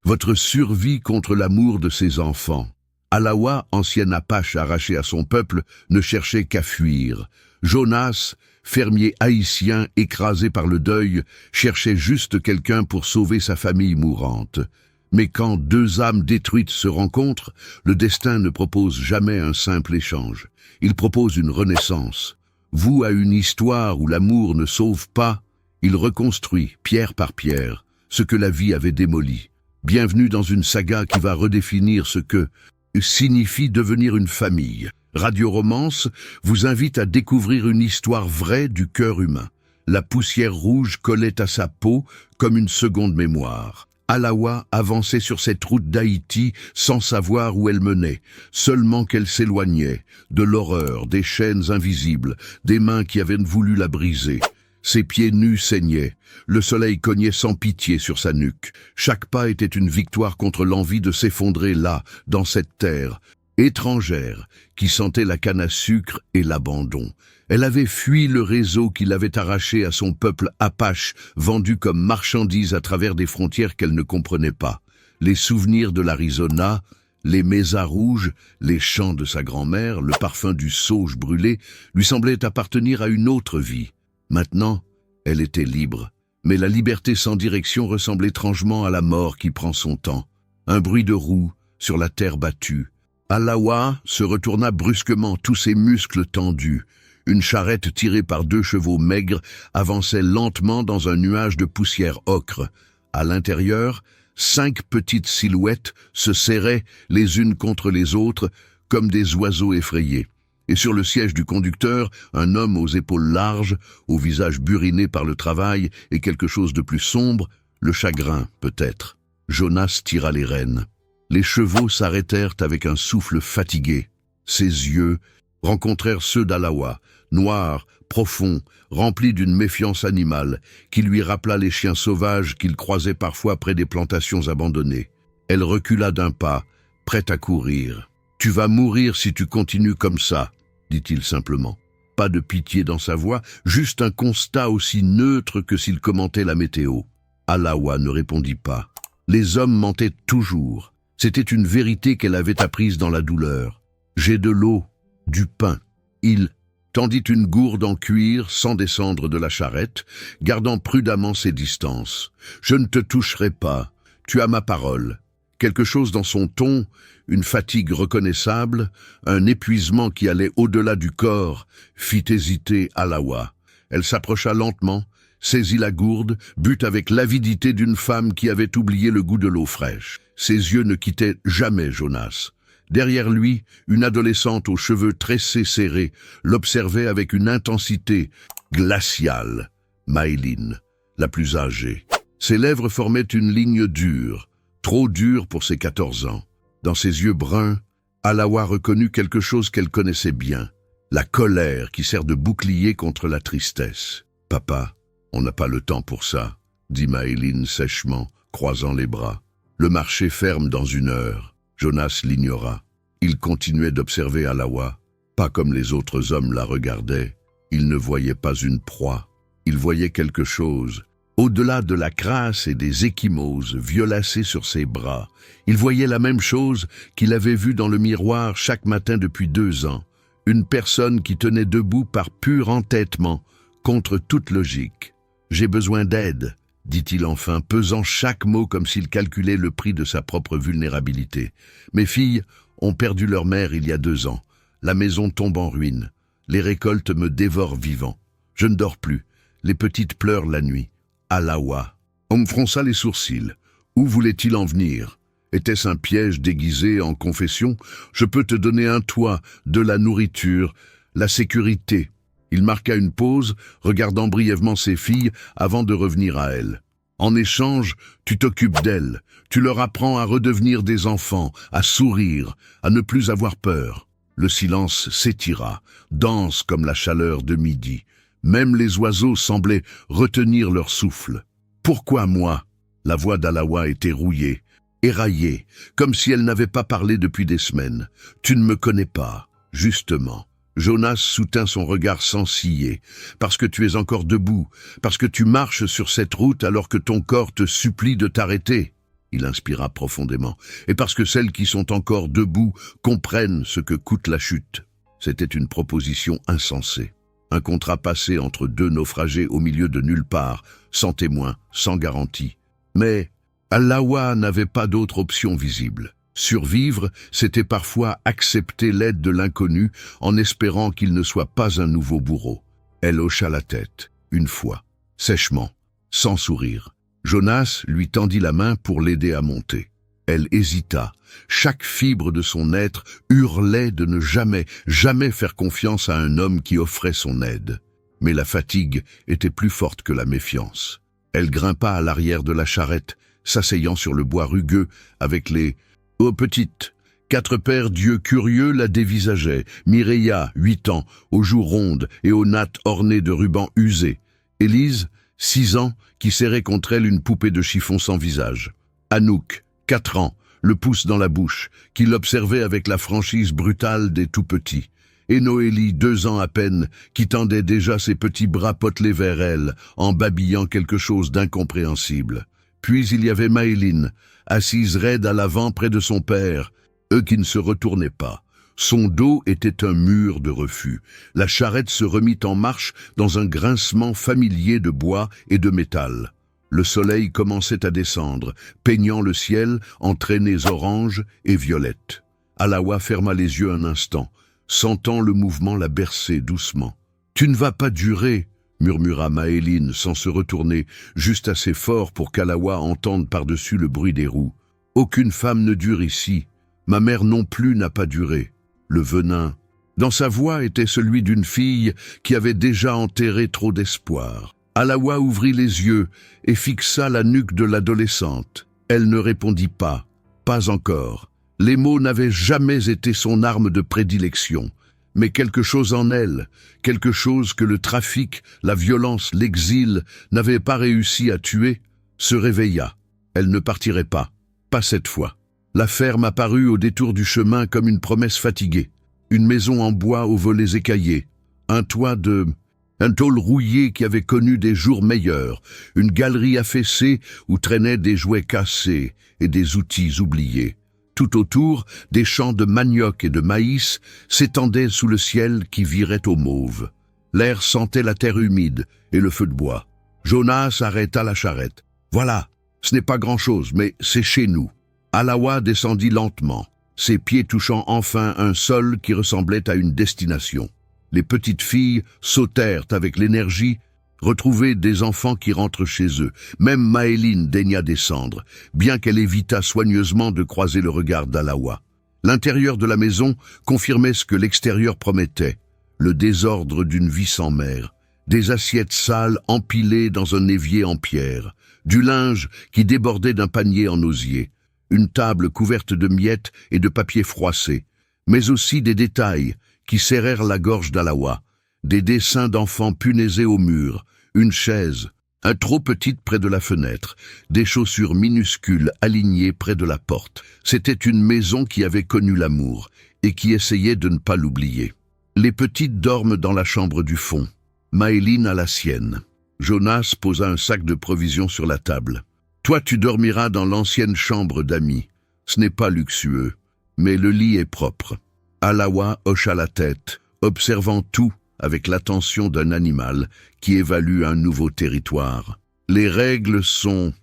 Votre survie contre l'amour de ses enfants. Alawa, ancienne Apache arrachée à son peuple, ne cherchait qu'à fuir. Jonas, fermier haïtien écrasé par le deuil, cherchait juste quelqu'un pour sauver sa famille mourante. Mais quand deux âmes détruites se rencontrent, le destin ne propose jamais un simple échange. Il propose une renaissance. Voué à une histoire où l'amour ne sauve pas, il reconstruit, pierre par pierre, ce que la vie avait démoli. Bienvenue dans une saga qui va redéfinir ce que signifie devenir une famille. Radio Romance vous invite à découvrir une histoire vraie du cœur humain. La poussière rouge collait à sa peau comme une seconde mémoire. Alawa avançait sur cette route d'Haïti sans savoir où elle menait, seulement qu'elle s'éloignait, de l'horreur, des chaînes invisibles, des mains qui avaient voulu la briser. Ses pieds nus saignaient, le soleil cognait sans pitié sur sa nuque. Chaque pas était une victoire contre l'envie de s'effondrer là, dans cette terre étrangère, qui sentait la canne à sucre et l'abandon. Elle avait fui le réseau qui l'avait arrachée à son peuple Apache, vendu comme marchandise à travers des frontières qu'elle ne comprenait pas. Les souvenirs de l'Arizona, les mésas rouges, les chants de sa grand-mère, le parfum du sauge brûlé, lui semblaient appartenir à une autre vie. Maintenant, elle était libre, mais la liberté sans direction ressemble étrangement à la mort qui prend son temps. Un bruit de roues sur la terre battue. Alawa se retourna brusquement, tous ses muscles tendus. Une charrette tirée par deux chevaux maigres avançait lentement dans un nuage de poussière ocre. À l'intérieur, 5 petites silhouettes se serraient les unes contre les autres comme des oiseaux effrayés. Et sur le siège du conducteur, un homme aux épaules larges, au visage buriné par le travail et quelque chose de plus sombre, le chagrin peut-être. Jonas tira les rênes. Les chevaux s'arrêtèrent avec un souffle fatigué. Ses yeux rencontrèrent ceux d'Alawa, noirs, profonds, remplis d'une méfiance animale, qui lui rappela les chiens sauvages qu'il croisait parfois près des plantations abandonnées. Elle recula d'un pas, prête à courir. « Tu vas mourir si tu continues comme ça », dit-il simplement. Pas de pitié dans sa voix, juste un constat aussi neutre que s'il commentait la météo. Alawa ne répondit pas. Les hommes mentaient toujours. C'était une vérité qu'elle avait apprise dans la douleur. « J'ai de l'eau, du pain. » Il tendit une gourde en cuir sans descendre de la charrette, gardant prudemment ses distances. « Je ne te toucherai pas. Tu as ma parole. » Quelque chose dans son ton, une fatigue reconnaissable, un épuisement qui allait au-delà du corps, fit hésiter Alawa. Elle s'approcha lentement, saisit la gourde, but avec l'avidité d'une femme qui avait oublié le goût de l'eau fraîche. Ses yeux ne quittaient jamais Jonas. Derrière lui, une adolescente aux cheveux tressés serrés l'observait avec une intensité glaciale. Maëlyn, la plus âgée. Ses lèvres formaient une ligne dure, trop dure pour ses 14 ans. Dans ses yeux bruns, Alawa reconnut quelque chose qu'elle connaissait bien, la colère qui sert de bouclier contre la tristesse. « Papa, on n'a pas le temps pour ça », dit Maëlyn sèchement, croisant les bras. « Le marché ferme dans 1 heure. » Jonas l'ignora. Il continuait d'observer Alawa, pas comme les autres hommes la regardaient. Il ne voyait pas une proie, il voyait quelque chose. Au-delà de la crasse et des ecchymoses violacées sur ses bras, il voyait la même chose qu'il avait vue dans le miroir chaque matin depuis 2 ans. Une personne qui tenait debout par pur entêtement, contre toute logique. « J'ai besoin d'aide », dit-il enfin, pesant chaque mot comme s'il calculait le prix de sa propre vulnérabilité. « Mes filles ont perdu leur mère il y a 2 ans. La maison tombe en ruine. Les récoltes me dévorent vivant. Je ne dors plus. Les petites pleurent la nuit. Alawa. » On me fronça les sourcils. Où voulait-il en venir? Était-ce un piège déguisé en confession? Je peux te donner un toit, de la nourriture, la sécurité. Il marqua une pause, regardant brièvement ses filles avant de revenir à elle. En échange, tu t'occupes d'elles. Tu leur apprends à redevenir des enfants, à sourire, à ne plus avoir peur. Le silence s'étira, dense comme la chaleur de midi. Même les oiseaux semblaient retenir leur souffle. « Pourquoi moi ?» La voix d'Alawa était rouillée, éraillée, comme si elle n'avait pas parlé depuis des semaines. « Tu ne me connais pas, justement. » Jonas soutint son regard sans ciller. « Parce que tu es encore debout, parce que tu marches sur cette route alors que ton corps te supplie de t'arrêter. » Il inspira profondément. Et parce que celles qui sont encore debout comprennent ce que coûte la chute. C'était une proposition insensée. Un contrat passé entre deux naufragés au milieu de nulle part, sans témoin, sans garantie. Mais Alawa n'avait pas d'autre option visible. Survivre, c'était parfois accepter l'aide de l'inconnu en espérant qu'il ne soit pas un nouveau bourreau. Elle hocha la tête, une fois, sèchement, sans sourire. Jonas lui tendit la main pour l'aider à monter. Elle hésita. Chaque fibre de son être hurlait de ne jamais, jamais faire confiance à un homme qui offrait son aide. Mais la fatigue était plus forte que la méfiance. Elle grimpa à l'arrière de la charrette, s'asseyant sur le bois rugueux avec les « Oh petite !» 4 paires d'yeux curieux la dévisageaient. Mireia, 8 ans, aux joues rondes et aux nattes ornées de rubans usés. Élise, 6 ans, qui serrait contre elle une poupée de chiffon sans visage. Anouk, 4 ans, le pouce dans la bouche, qui l'observait avec la franchise brutale des tout-petits. Et Noélie, 2 ans à peine, qui tendait déjà ses petits bras potelés vers elle, en babillant quelque chose d'incompréhensible. Puis il y avait Maëline, assise raide à l'avant près de son père, eux qui ne se retournaient pas. Son dos était un mur de refus. La charrette se remit en marche dans un grincement familier de bois et de métal. Le soleil commençait à descendre, peignant le ciel en traînées oranges et violettes. Alawa ferma les yeux un instant, sentant le mouvement la bercer doucement. « Tu ne vas pas durer !» murmura Maëline sans se retourner, juste assez fort pour qu'Alawa entende par-dessus le bruit des roues. « Aucune femme ne dure ici. Ma mère non plus n'a pas duré. » Le venin. Dans sa voix était celui d'une fille qui avait déjà enterré trop d'espoir. Alawa ouvrit les yeux et fixa la nuque de l'adolescente. Elle ne répondit pas. Pas encore. Les mots n'avaient jamais été son arme de prédilection. Mais quelque chose en elle, quelque chose que le trafic, la violence, l'exil n'avaient pas réussi à tuer, se réveilla. Elle ne partirait pas. Pas cette fois. La ferme apparut au détour du chemin comme une promesse fatiguée. Une maison en bois aux volets écaillés. Un tôle rouillé qui avait connu des jours meilleurs. Une galerie affaissée où traînaient des jouets cassés et des outils oubliés. Tout autour, des champs de manioc et de maïs s'étendaient sous le ciel qui virait au mauve. L'air sentait la terre humide et le feu de bois. Jonas arrêta la charrette. « Voilà, ce n'est pas grand-chose, mais c'est chez nous. » Alawa descendit lentement, ses pieds touchant enfin un sol qui ressemblait à une destination. Les petites filles sautèrent avec l'énergie, retrouver des enfants qui rentrent chez eux. Même Maëline daigna descendre, bien qu'elle évita soigneusement de croiser le regard d'Alawa. L'intérieur de la maison confirmait ce que l'extérieur promettait, le désordre d'une vie sans mère, des assiettes sales empilées dans un évier en pierre, du linge qui débordait d'un panier en osier, une table couverte de miettes et de papier froissé, mais aussi des détails qui serrèrent la gorge d'Alawa, des dessins d'enfants punaisés au mur, une chaise, un trop petite près de la fenêtre, des chaussures minuscules alignées près de la porte. C'était une maison qui avait connu l'amour et qui essayait de ne pas l'oublier. Les petites dorment dans la chambre du fond, Maëline à la sienne. Jonas posa un sac de provisions sur la table. « Toi, tu dormiras dans l'ancienne chambre d'amis. Ce n'est pas luxueux, mais le lit est propre. » Alawa hocha la tête, observant tout avec l'attention d'un animal qui évalue un nouveau territoire. « Les règles sont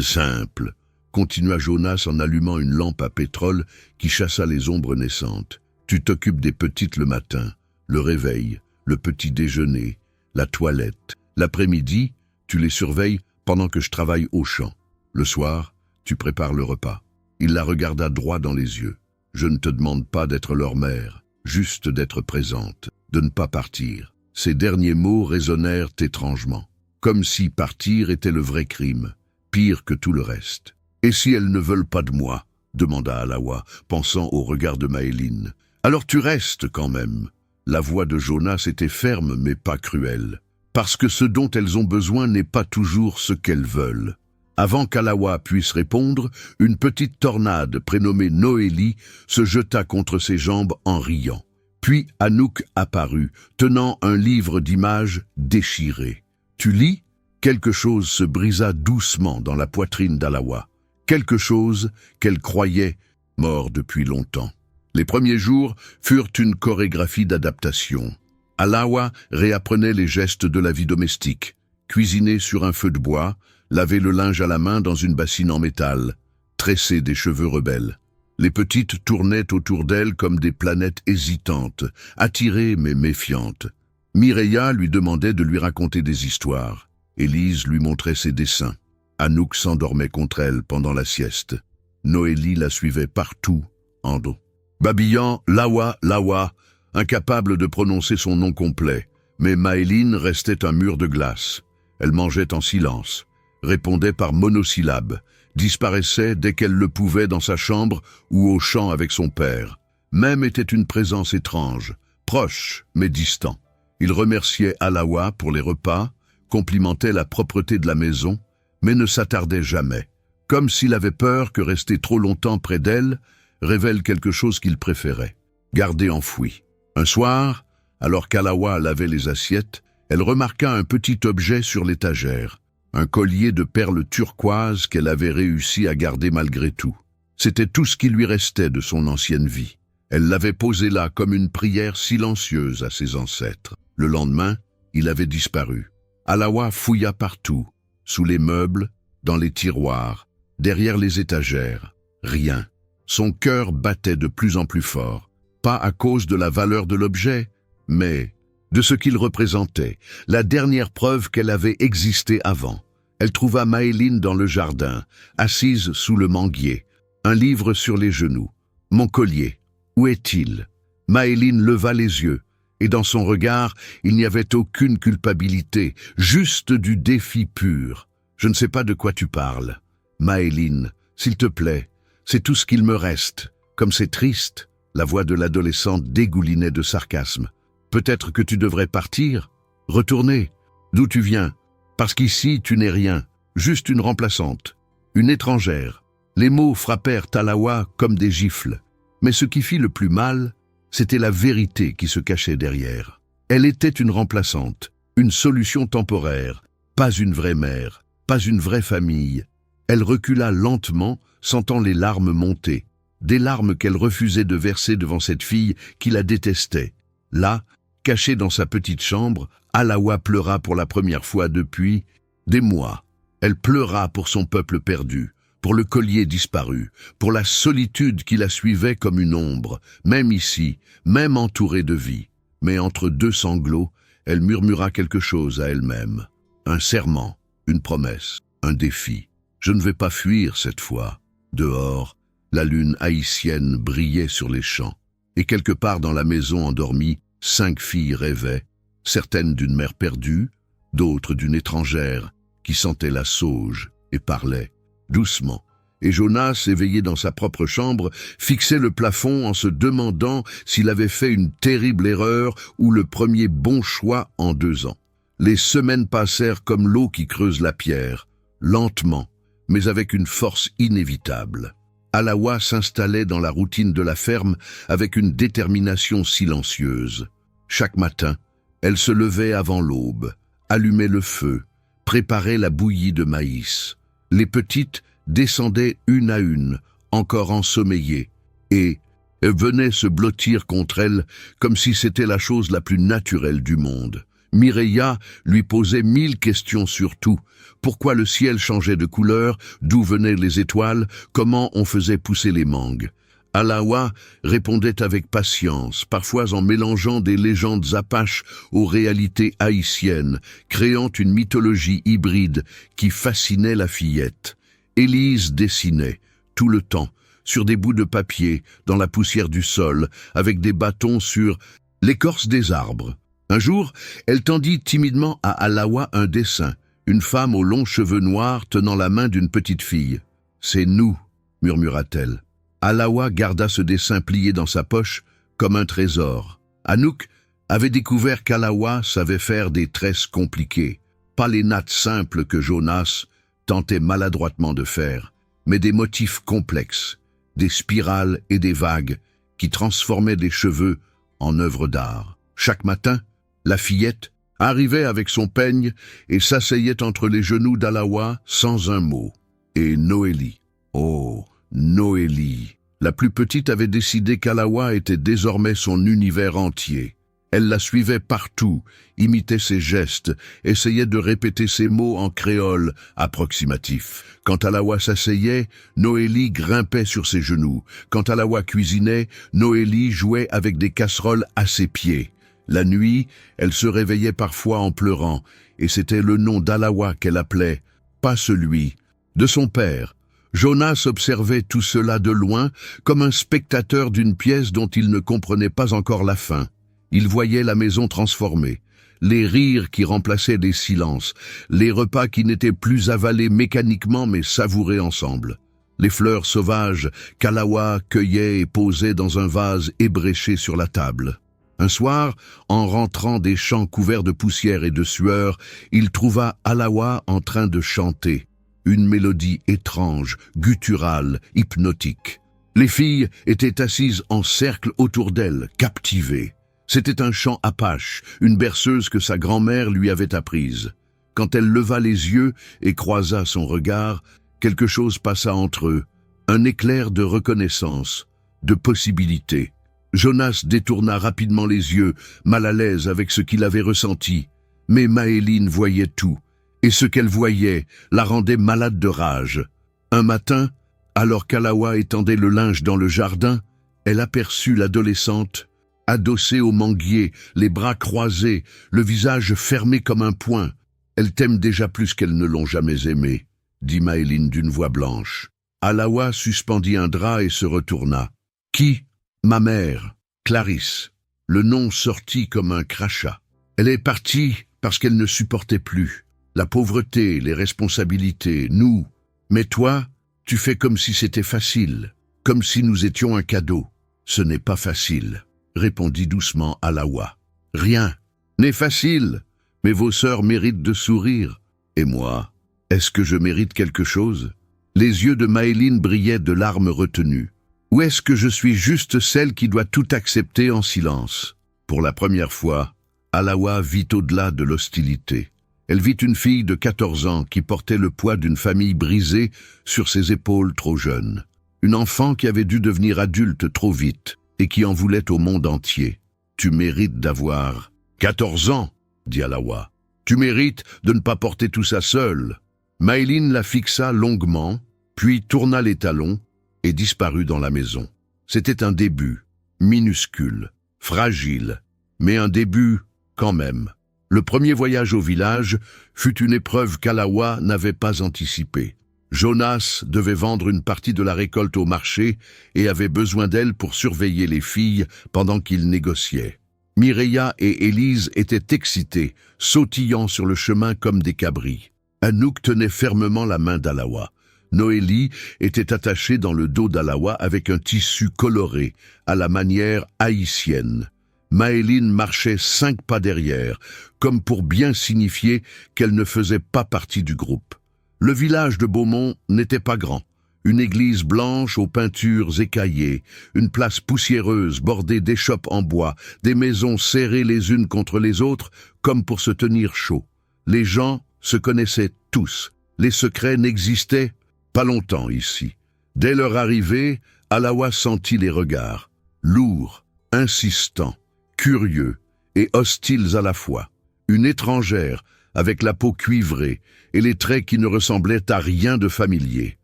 simples, » continua Jonas en allumant une lampe à pétrole qui chassa les ombres naissantes. « Tu t'occupes des petites le matin, le réveil, le petit déjeuner, la toilette. L'après-midi, tu les surveilles pendant que je travaille au champ. Le soir, tu prépares le repas. » Il la regarda droit dans les yeux. « Je ne te demande pas d'être leur mère, juste d'être présente, de ne pas partir. » Ces derniers mots résonnèrent étrangement, comme si partir était le vrai crime, pire que tout le reste. « Et si elles ne veulent pas de moi ?» demanda Alawa, pensant au regard de Maëline. « Alors tu restes quand même. » La voix de Jonas était ferme mais pas cruelle. « Parce que ce dont elles ont besoin n'est pas toujours ce qu'elles veulent. » Avant qu'Alawa puisse répondre, une petite tornade prénommée Noélie se jeta contre ses jambes en riant. Puis Anouk apparut, tenant un livre d'images déchiré. « Tu lis ?» Quelque chose se brisa doucement dans la poitrine d'Alawa. « quelque chose qu'elle croyait mort depuis longtemps. Les premiers jours furent une chorégraphie d'adaptation. Alawa réapprenait les gestes de la vie domestique, cuisiner sur un feu de bois, laver le linge à la main dans une bassine en métal, tresser des cheveux rebelles. Les petites tournaient autour d'elle comme des planètes hésitantes, attirées mais méfiantes. Mireya lui demandait de lui raconter des histoires. Élise lui montrait ses dessins. Anouk s'endormait contre elle pendant la sieste. Noélie la suivait partout, en dos. Babillant Lawa, Lawa, incapable de prononcer son nom complet. Mais Maëline restait un mur de glace. Elle mangeait en silence, répondait par monosyllabes, disparaissait dès qu'elle le pouvait dans sa chambre ou au champ avec son père. Même était une présence étrange, proche mais distant. Il remerciait Alawa pour les repas, complimentait la propreté de la maison, mais ne s'attardait jamais, comme s'il avait peur que rester trop longtemps près d'elle révèle quelque chose qu'il préférait, garder enfoui. Un soir, alors qu'Alawa lavait les assiettes, elle remarqua un petit objet sur l'étagère, un collier de perles turquoises qu'elle avait réussi à garder malgré tout. C'était tout ce qui lui restait de son ancienne vie. Elle l'avait posé là comme une prière silencieuse à ses ancêtres. Le lendemain, il avait disparu. Alawa fouilla partout, sous les meubles, dans les tiroirs, derrière les étagères. Rien. Son cœur battait de plus en plus fort, pas à cause de la valeur de l'objet, mais de ce qu'il représentait, la dernière preuve qu'elle avait existé avant. Elle trouva Maëline dans le jardin, assise sous le manguier, un livre sur les genoux. « Mon collier, où est-il » Maëline leva les yeux, et dans son regard, il n'y avait aucune culpabilité, juste du défi pur. « Je ne sais pas de quoi tu parles. Maëline, s'il te plaît, c'est tout ce qu'il me reste. Comme c'est triste. » La voix de l'adolescente dégoulinait de sarcasme. « Peut-être que tu devrais partir, retourner. D'où tu viens? Parce qu'ici, tu n'es rien, juste une remplaçante, une étrangère. » Les mots frappèrent Alawa comme des gifles. Mais ce qui fit le plus mal, c'était la vérité qui se cachait derrière. Elle était une remplaçante, une solution temporaire, pas une vraie mère, pas une vraie famille. Elle recula lentement, sentant les larmes monter. Des larmes qu'elle refusait de verser devant cette fille qui la détestait. Là, cachée dans sa petite chambre, Alawa pleura pour la première fois depuis des mois. Elle pleura pour son peuple perdu, pour le collier disparu, pour la solitude qui la suivait comme une ombre, même ici, même entourée de vie. Mais entre deux sanglots, elle murmura quelque chose à elle-même. Un serment, une promesse, un défi. Je ne vais pas fuir cette fois. Dehors, la lune haïtienne brillait sur les champs, et quelque part dans la maison endormie, 5 filles rêvaient, certaines d'une mère perdue, d'autres d'une étrangère, qui sentait la sauge et parlait, doucement. Et Jonas, éveillé dans sa propre chambre, fixait le plafond en se demandant s'il avait fait une terrible erreur ou le premier bon choix en 2 ans. Les semaines passèrent comme l'eau qui creuse la pierre, lentement, mais avec une force inévitable. Alawa s'installait dans la routine de la ferme avec une détermination silencieuse. Chaque matin, elle se levait avant l'aube, allumait le feu, préparait la bouillie de maïs. Les petites descendaient une à une, encore ensommeillées, et venaient se blottir contre elle comme si c'était la chose la plus naturelle du monde. Mireya lui posait 1000 questions sur tout. Pourquoi le ciel changeait de couleur? D'où venaient les étoiles? Comment on faisait pousser les mangues? Alawa répondait avec patience, parfois en mélangeant des légendes apaches aux réalités haïtiennes, créant une mythologie hybride qui fascinait la fillette. Élise dessinait, tout le temps, sur des bouts de papier, dans la poussière du sol, avec des bâtons sur l'écorce des arbres. Un jour, elle tendit timidement à Alawa un dessin, une femme aux longs cheveux noirs tenant la main d'une petite fille. « C'est nous », murmura-t-elle. Alawa garda ce dessin plié dans sa poche comme un trésor. Anouk avait découvert qu'Alawa savait faire des tresses compliquées, pas les nattes simples que Jonas tentait maladroitement de faire, mais des motifs complexes, des spirales et des vagues qui transformaient des cheveux en œuvres d'art. Chaque matin, la fillette arrivait avec son peigne et s'asseyait entre les genoux d'Alawa sans un mot. Et Noélie, Oh, Noélie. La plus petite avait décidé qu'Alawa était désormais son univers entier. Elle la suivait partout, imitait ses gestes, essayait de répéter ses mots en créole approximatif. Quand Alawa s'asseyait, Noélie grimpait sur ses genoux. Quand Alawa cuisinait, Noélie jouait avec des casseroles à ses pieds. La nuit, elle se réveillait parfois en pleurant, et c'était le nom d'Alawa qu'elle appelait, pas celui de son père. Jonas observait tout cela de loin, comme un spectateur d'une pièce dont il ne comprenait pas encore la fin. Il voyait la maison transformée, les rires qui remplaçaient les silences, les repas qui n'étaient plus avalés mécaniquement mais savourés ensemble, les fleurs sauvages qu'Alawa cueillait et posait dans un vase ébréché sur la table. Un soir, en rentrant des champs couverts de poussière et de sueur, il trouva Alawa en train de chanter, une mélodie étrange, gutturale, hypnotique. Les filles étaient assises en cercle autour d'elle, captivées. C'était un chant apache, une berceuse que sa grand-mère lui avait apprise. Quand elle leva les yeux et croisa son regard, quelque chose passa entre eux, un éclair de reconnaissance, de possibilité. Jonas détourna rapidement les yeux, mal à l'aise avec ce qu'il avait ressenti. Mais Maëlyn voyait tout, et ce qu'elle voyait la rendait malade de rage. Un matin, alors qu'Alawa étendait le linge dans le jardin, elle aperçut l'adolescente, adossée au manguier, les bras croisés, le visage fermé comme un poing. « Elle t'aime déjà plus qu'elles ne l'ont jamais aimée », dit Maëlyn d'une voix blanche. Alawa suspendit un drap et se retourna. « Qui ?»« Ma mère, Clarisse. » Le nom sortit comme un crachat. Elle est partie parce qu'elle ne supportait plus. La pauvreté, les responsabilités, nous. Mais toi, tu fais comme si c'était facile, comme si nous étions un cadeau. Ce n'est pas facile, répondit doucement Alawa. Rien n'est facile, mais vos sœurs méritent de sourire. Et moi, est-ce que je mérite quelque chose? Les yeux de Maëlyn brillaient de larmes retenues. Ou est-ce que je suis juste celle qui doit tout accepter en silence? Pour la première fois, Alawa vit au-delà de l'hostilité. Elle vit une fille de 14 ans qui portait le poids d'une famille brisée sur ses épaules trop jeunes. Une enfant qui avait dû devenir adulte trop vite et qui en voulait au monde entier. « Tu mérites d'avoir 14 ans, » dit Alawa. « Tu mérites de ne pas porter tout ça seule. » Maëlyn la fixa longuement, puis tourna les talons et disparut dans la maison. C'était un début, minuscule, fragile, mais un début quand même. Le premier voyage au village fut une épreuve qu'Alawa n'avait pas anticipée. Jonas devait vendre une partie de la récolte au marché et avait besoin d'elle pour surveiller les filles pendant qu'il négociait. Mireia et Élise étaient excitées, sautillant sur le chemin comme des cabris. Anouk tenait fermement la main d'Alawa. Noélie était attachée dans le dos d'Alawa avec un tissu coloré, à la manière haïtienne. Maëlyn marchait 5 pas derrière, comme pour bien signifier qu'elle ne faisait pas partie du groupe. Le village de Beaumont n'était pas grand. Une église blanche aux peintures écaillées, une place poussiéreuse bordée d'échoppes en bois, des maisons serrées les unes contre les autres, comme pour se tenir chaud. Les gens se connaissaient tous. Les secrets n'existaient pas longtemps ici. Dès leur arrivée, Alawa sentit les regards, lourds, insistants, curieux et hostiles à la fois. Une étrangère, avec la peau cuivrée et les traits qui ne ressemblaient à rien de familier.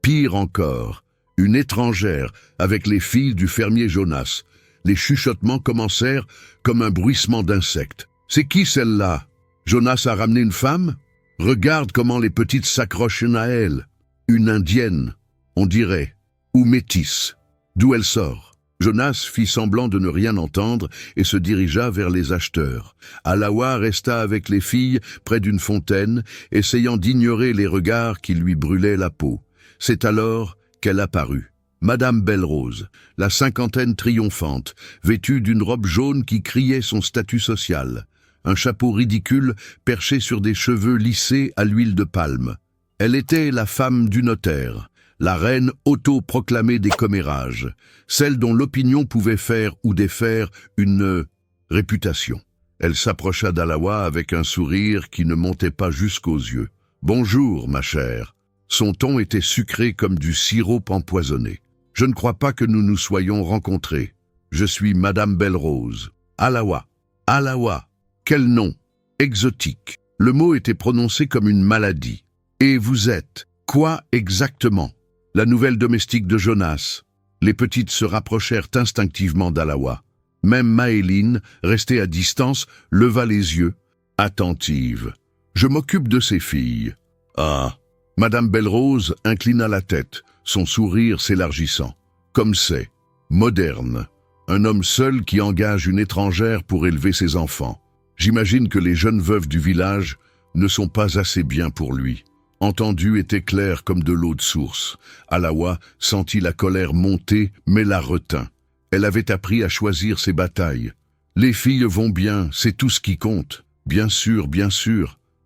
Pire encore, une étrangère avec les filles du fermier Jonas. Les chuchotements commencèrent comme un bruissement d'insectes. « C'est qui celle-là? Jonas a ramené une femme? Regarde comment les petites s'accrochent à elle. Une indienne, on dirait, ou métisse. D'où elle sort ?» Jonas fit semblant de ne rien entendre et se dirigea vers les acheteurs. Alawa resta avec les filles près d'une fontaine, essayant d'ignorer les regards qui lui brûlaient la peau. C'est alors qu'elle apparut. Madame Belle-Rose, la cinquantaine triomphante, vêtue d'une robe jaune qui criait son statut social. Un chapeau ridicule perché sur des cheveux lissés à l'huile de palme. Elle était la femme du notaire, la reine auto-proclamée des commérages, celle dont l'opinion pouvait faire ou défaire une réputation. Elle s'approcha d'Alawa avec un sourire qui ne montait pas jusqu'aux yeux. « Bonjour, ma chère. » Son ton était sucré comme du sirop empoisonné. « Je ne crois pas que nous nous soyons rencontrés. Je suis Madame Belle-Rose. Alawa. Alawa. Quel nom! Exotique. » Le mot était prononcé comme une maladie. « Et vous êtes? Quoi exactement? » La nouvelle domestique de Jonas. Les petites se rapprochèrent instinctivement d'Alawa. Même Maëline, restée à distance, leva les yeux, attentive. « Je m'occupe de ces filles. » Ah! Madame Belle-Rose inclina la tête, son sourire s'élargissant. Comme c'est moderne. Un homme seul qui engage une étrangère pour élever ses enfants. J'imagine que les jeunes veuves du village ne sont pas assez bien pour lui. Entendu était clair comme de l'eau de source. Alawa sentit la colère monter, mais la retint. Elle avait appris à choisir ses batailles. Les filles vont bien, c'est tout ce qui compte. Bien sûr,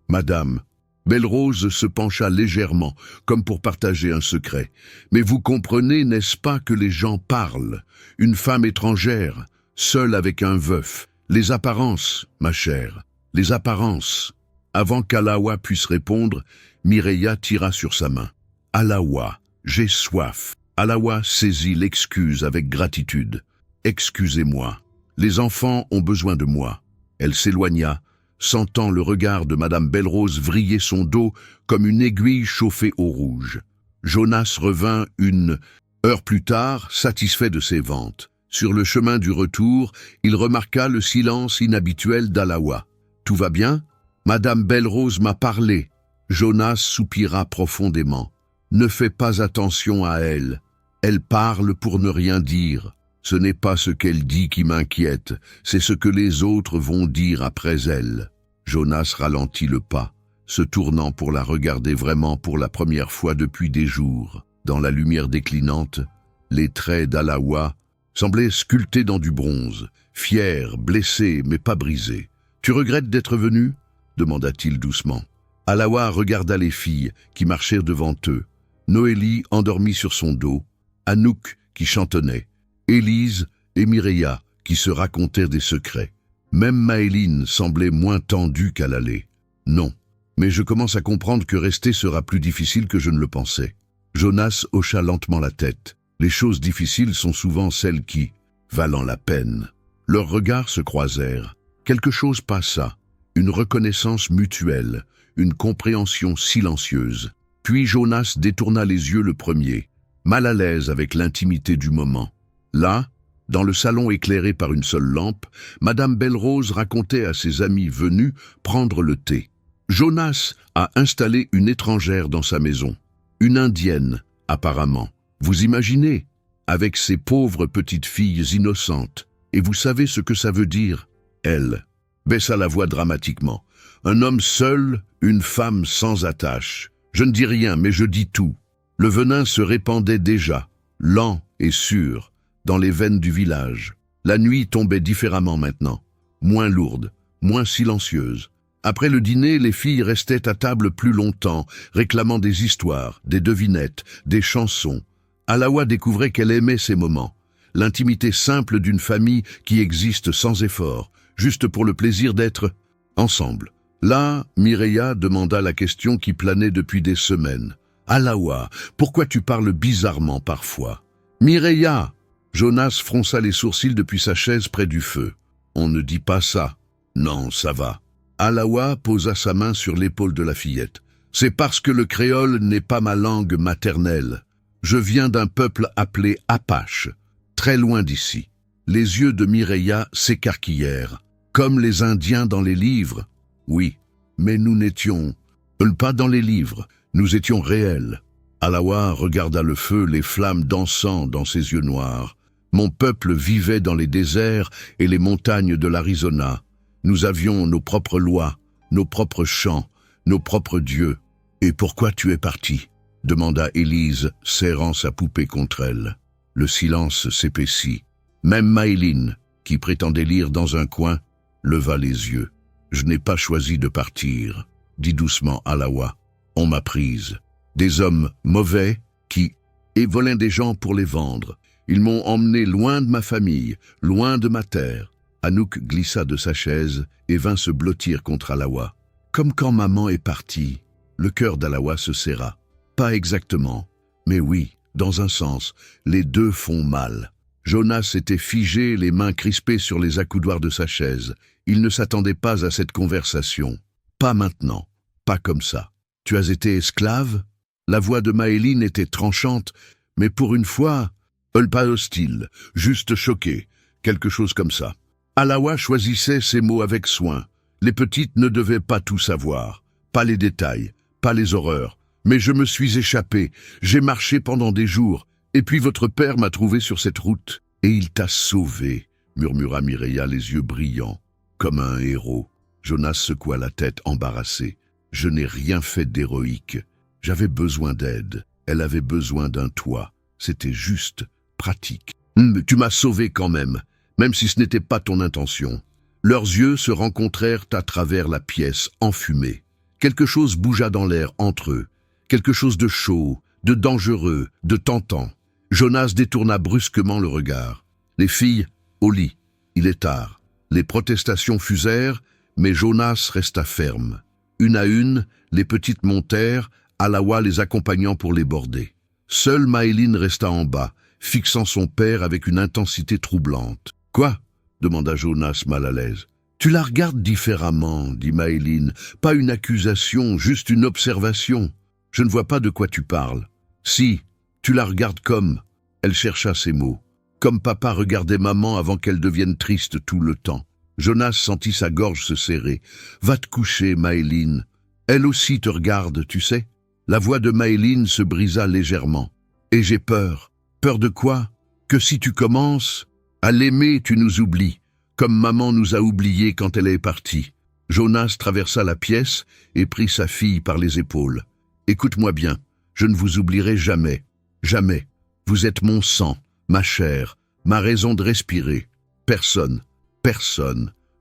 madame. Belle-Rose se pencha légèrement, comme pour partager un secret. Mais vous comprenez, n'est-ce pas, que les gens parlent? Une femme étrangère, seule avec un veuf. Les apparences, ma chère, les apparences. Avant qu'Alawa puisse répondre, Mireya tira sur sa main. « Alawa, j'ai soif. » Alawa saisit l'excuse avec gratitude. « Excusez-moi. Les enfants ont besoin de moi. » Elle s'éloigna, sentant le regard de Madame Belle-Rose vriller son dos comme une aiguille chauffée au rouge. Jonas revint une heure plus tard, satisfait de ses ventes. Sur le chemin du retour, il remarqua le silence inhabituel d'Alawa. « Tout va bien? Madame Belle-Rose m'a parlé. » Jonas soupira profondément. « Ne fais pas attention à elle. Elle parle pour ne rien dire. Ce n'est pas ce qu'elle dit qui m'inquiète, c'est ce que les autres vont dire après elle. » Jonas ralentit le pas, se tournant pour la regarder vraiment pour la première fois depuis des jours. Dans la lumière déclinante, les traits d'Alawa semblaient sculptés dans du bronze, fiers, blessés mais pas brisés. « Tu regrettes d'être venu ?» demanda-t-il doucement. Alawa regarda les filles qui marchèrent devant eux. Noélie endormie sur son dos, Anouk qui chantonnait, Élise et Mireya qui se racontèrent des secrets. Même Maëline semblait moins tendue qu'à l'aller. Non, mais je commence à comprendre que rester sera plus difficile que je ne le pensais. Jonas hocha lentement la tête. Les choses difficiles sont souvent celles qui valent la peine. Leurs regards se croisèrent. Quelque chose passa, une reconnaissance mutuelle, une compréhension silencieuse. Puis Jonas détourna les yeux le premier, mal à l'aise avec l'intimité du moment. Là, dans le salon éclairé par une seule lampe, Madame Belle-Rose racontait à ses amis venus prendre le thé. Jonas a installé une étrangère dans sa maison, une indienne, apparemment. Vous imaginez, avec ses pauvres petites filles innocentes. Et vous savez ce que ça veut dire? Elle baissa la voix dramatiquement. Un homme seul, une femme sans attache. Je ne dis rien, mais je dis tout. Le venin se répandait déjà, lent et sûr, dans les veines du village. La nuit tombait différemment maintenant, moins lourde, moins silencieuse. Après le dîner, les filles restaient à table plus longtemps, réclamant des histoires, des devinettes, des chansons. Alawa découvrait qu'elle aimait ces moments, l'intimité simple d'une famille qui existe sans effort, juste pour le plaisir d'être ensemble. Là, Mireya demanda la question qui planait depuis des semaines. « Alawa, pourquoi tu parles bizarrement parfois ?»« Mireya !» Jonas fronça les sourcils depuis sa chaise près du feu. « On ne dit pas ça. »« Non, ça va. » Alawa posa sa main sur l'épaule de la fillette. « C'est parce que le créole n'est pas ma langue maternelle. Je viens d'un peuple appelé Apache, très loin d'ici. » Les yeux de Mireya s'écarquillèrent. « Comme les Indiens dans les livres. » « Oui, mais nous n'étions pas dans les livres, nous étions réels. » Alawa regarda le feu, les flammes dansant dans ses yeux noirs. « Mon peuple vivait dans les déserts et les montagnes de l'Arizona. Nous avions nos propres lois, nos propres chants, nos propres dieux. »« Et pourquoi tu es parti ?» demanda Élise, serrant sa poupée contre elle. Le silence s'épaissit. Même Maëline, qui prétendait lire dans un coin, leva les yeux. « Je n'ai pas choisi de partir, » dit doucement Alawa. « On m'a prise. Des hommes mauvais qui volaient des gens pour les vendre. Ils m'ont emmené loin de ma famille, loin de ma terre. » Anouk glissa de sa chaise et vint se blottir contre Alawa. Comme quand maman est partie, le cœur d'Alawa se serra. Pas exactement. Mais oui, dans un sens, les deux font mal. Jonas était figé, les mains crispées sur les accoudoirs de sa chaise. Il ne s'attendait pas à cette conversation. Pas maintenant. Pas comme ça. Tu as été esclave? La voix de Maëline était tranchante, mais pour une fois, pas hostile, juste choquée, quelque chose comme ça. Alawa choisissait ses mots avec soin. Les petites ne devaient pas tout savoir, pas les détails, pas les horreurs. Mais je me suis échappé, j'ai marché pendant des jours, et puis votre père m'a trouvé sur cette route. Et il t'a sauvé, murmura Mireia, les yeux brillants, comme un héros. Jonas secoua la tête embarrassé. Je n'ai rien fait d'héroïque. J'avais besoin d'aide. Elle avait besoin d'un toit. C'était juste, pratique. Tu m'as sauvé quand même si ce n'était pas ton intention. Leurs yeux se rencontrèrent à travers la pièce, enfumée. Quelque chose bougea dans l'air entre eux. Quelque chose de chaud, de dangereux, de tentant. Jonas détourna brusquement le regard. Les filles, au lit. Il est tard. Les protestations fusèrent, mais Jonas resta ferme. Une à une, les petites montèrent, Alawa les accompagnant pour les border. Seule Maëline resta en bas, fixant son père avec une intensité troublante. « Quoi » demanda Jonas mal à l'aise. « Tu la regardes différemment, dit Maëline. Pas une accusation, juste une observation. Je ne vois pas de quoi tu parles. Si, tu la regardes comme... » Elle chercha ses mots. Comme papa regardait maman avant qu'elle devienne triste tout le temps. Jonas sentit sa gorge se serrer. « Va te coucher, Maëline. Elle aussi te regarde, tu sais. » La voix de Maëline se brisa légèrement. « Et j'ai peur. Peur de quoi? Que si tu commences... À l'aimer, tu nous oublies, comme maman nous a oubliés quand elle est partie. » Jonas traversa la pièce et prit sa fille par les épaules. « Écoute-moi bien, je ne vous oublierai jamais. Jamais. Vous êtes mon sang, ma chair, ma raison de respirer. Personne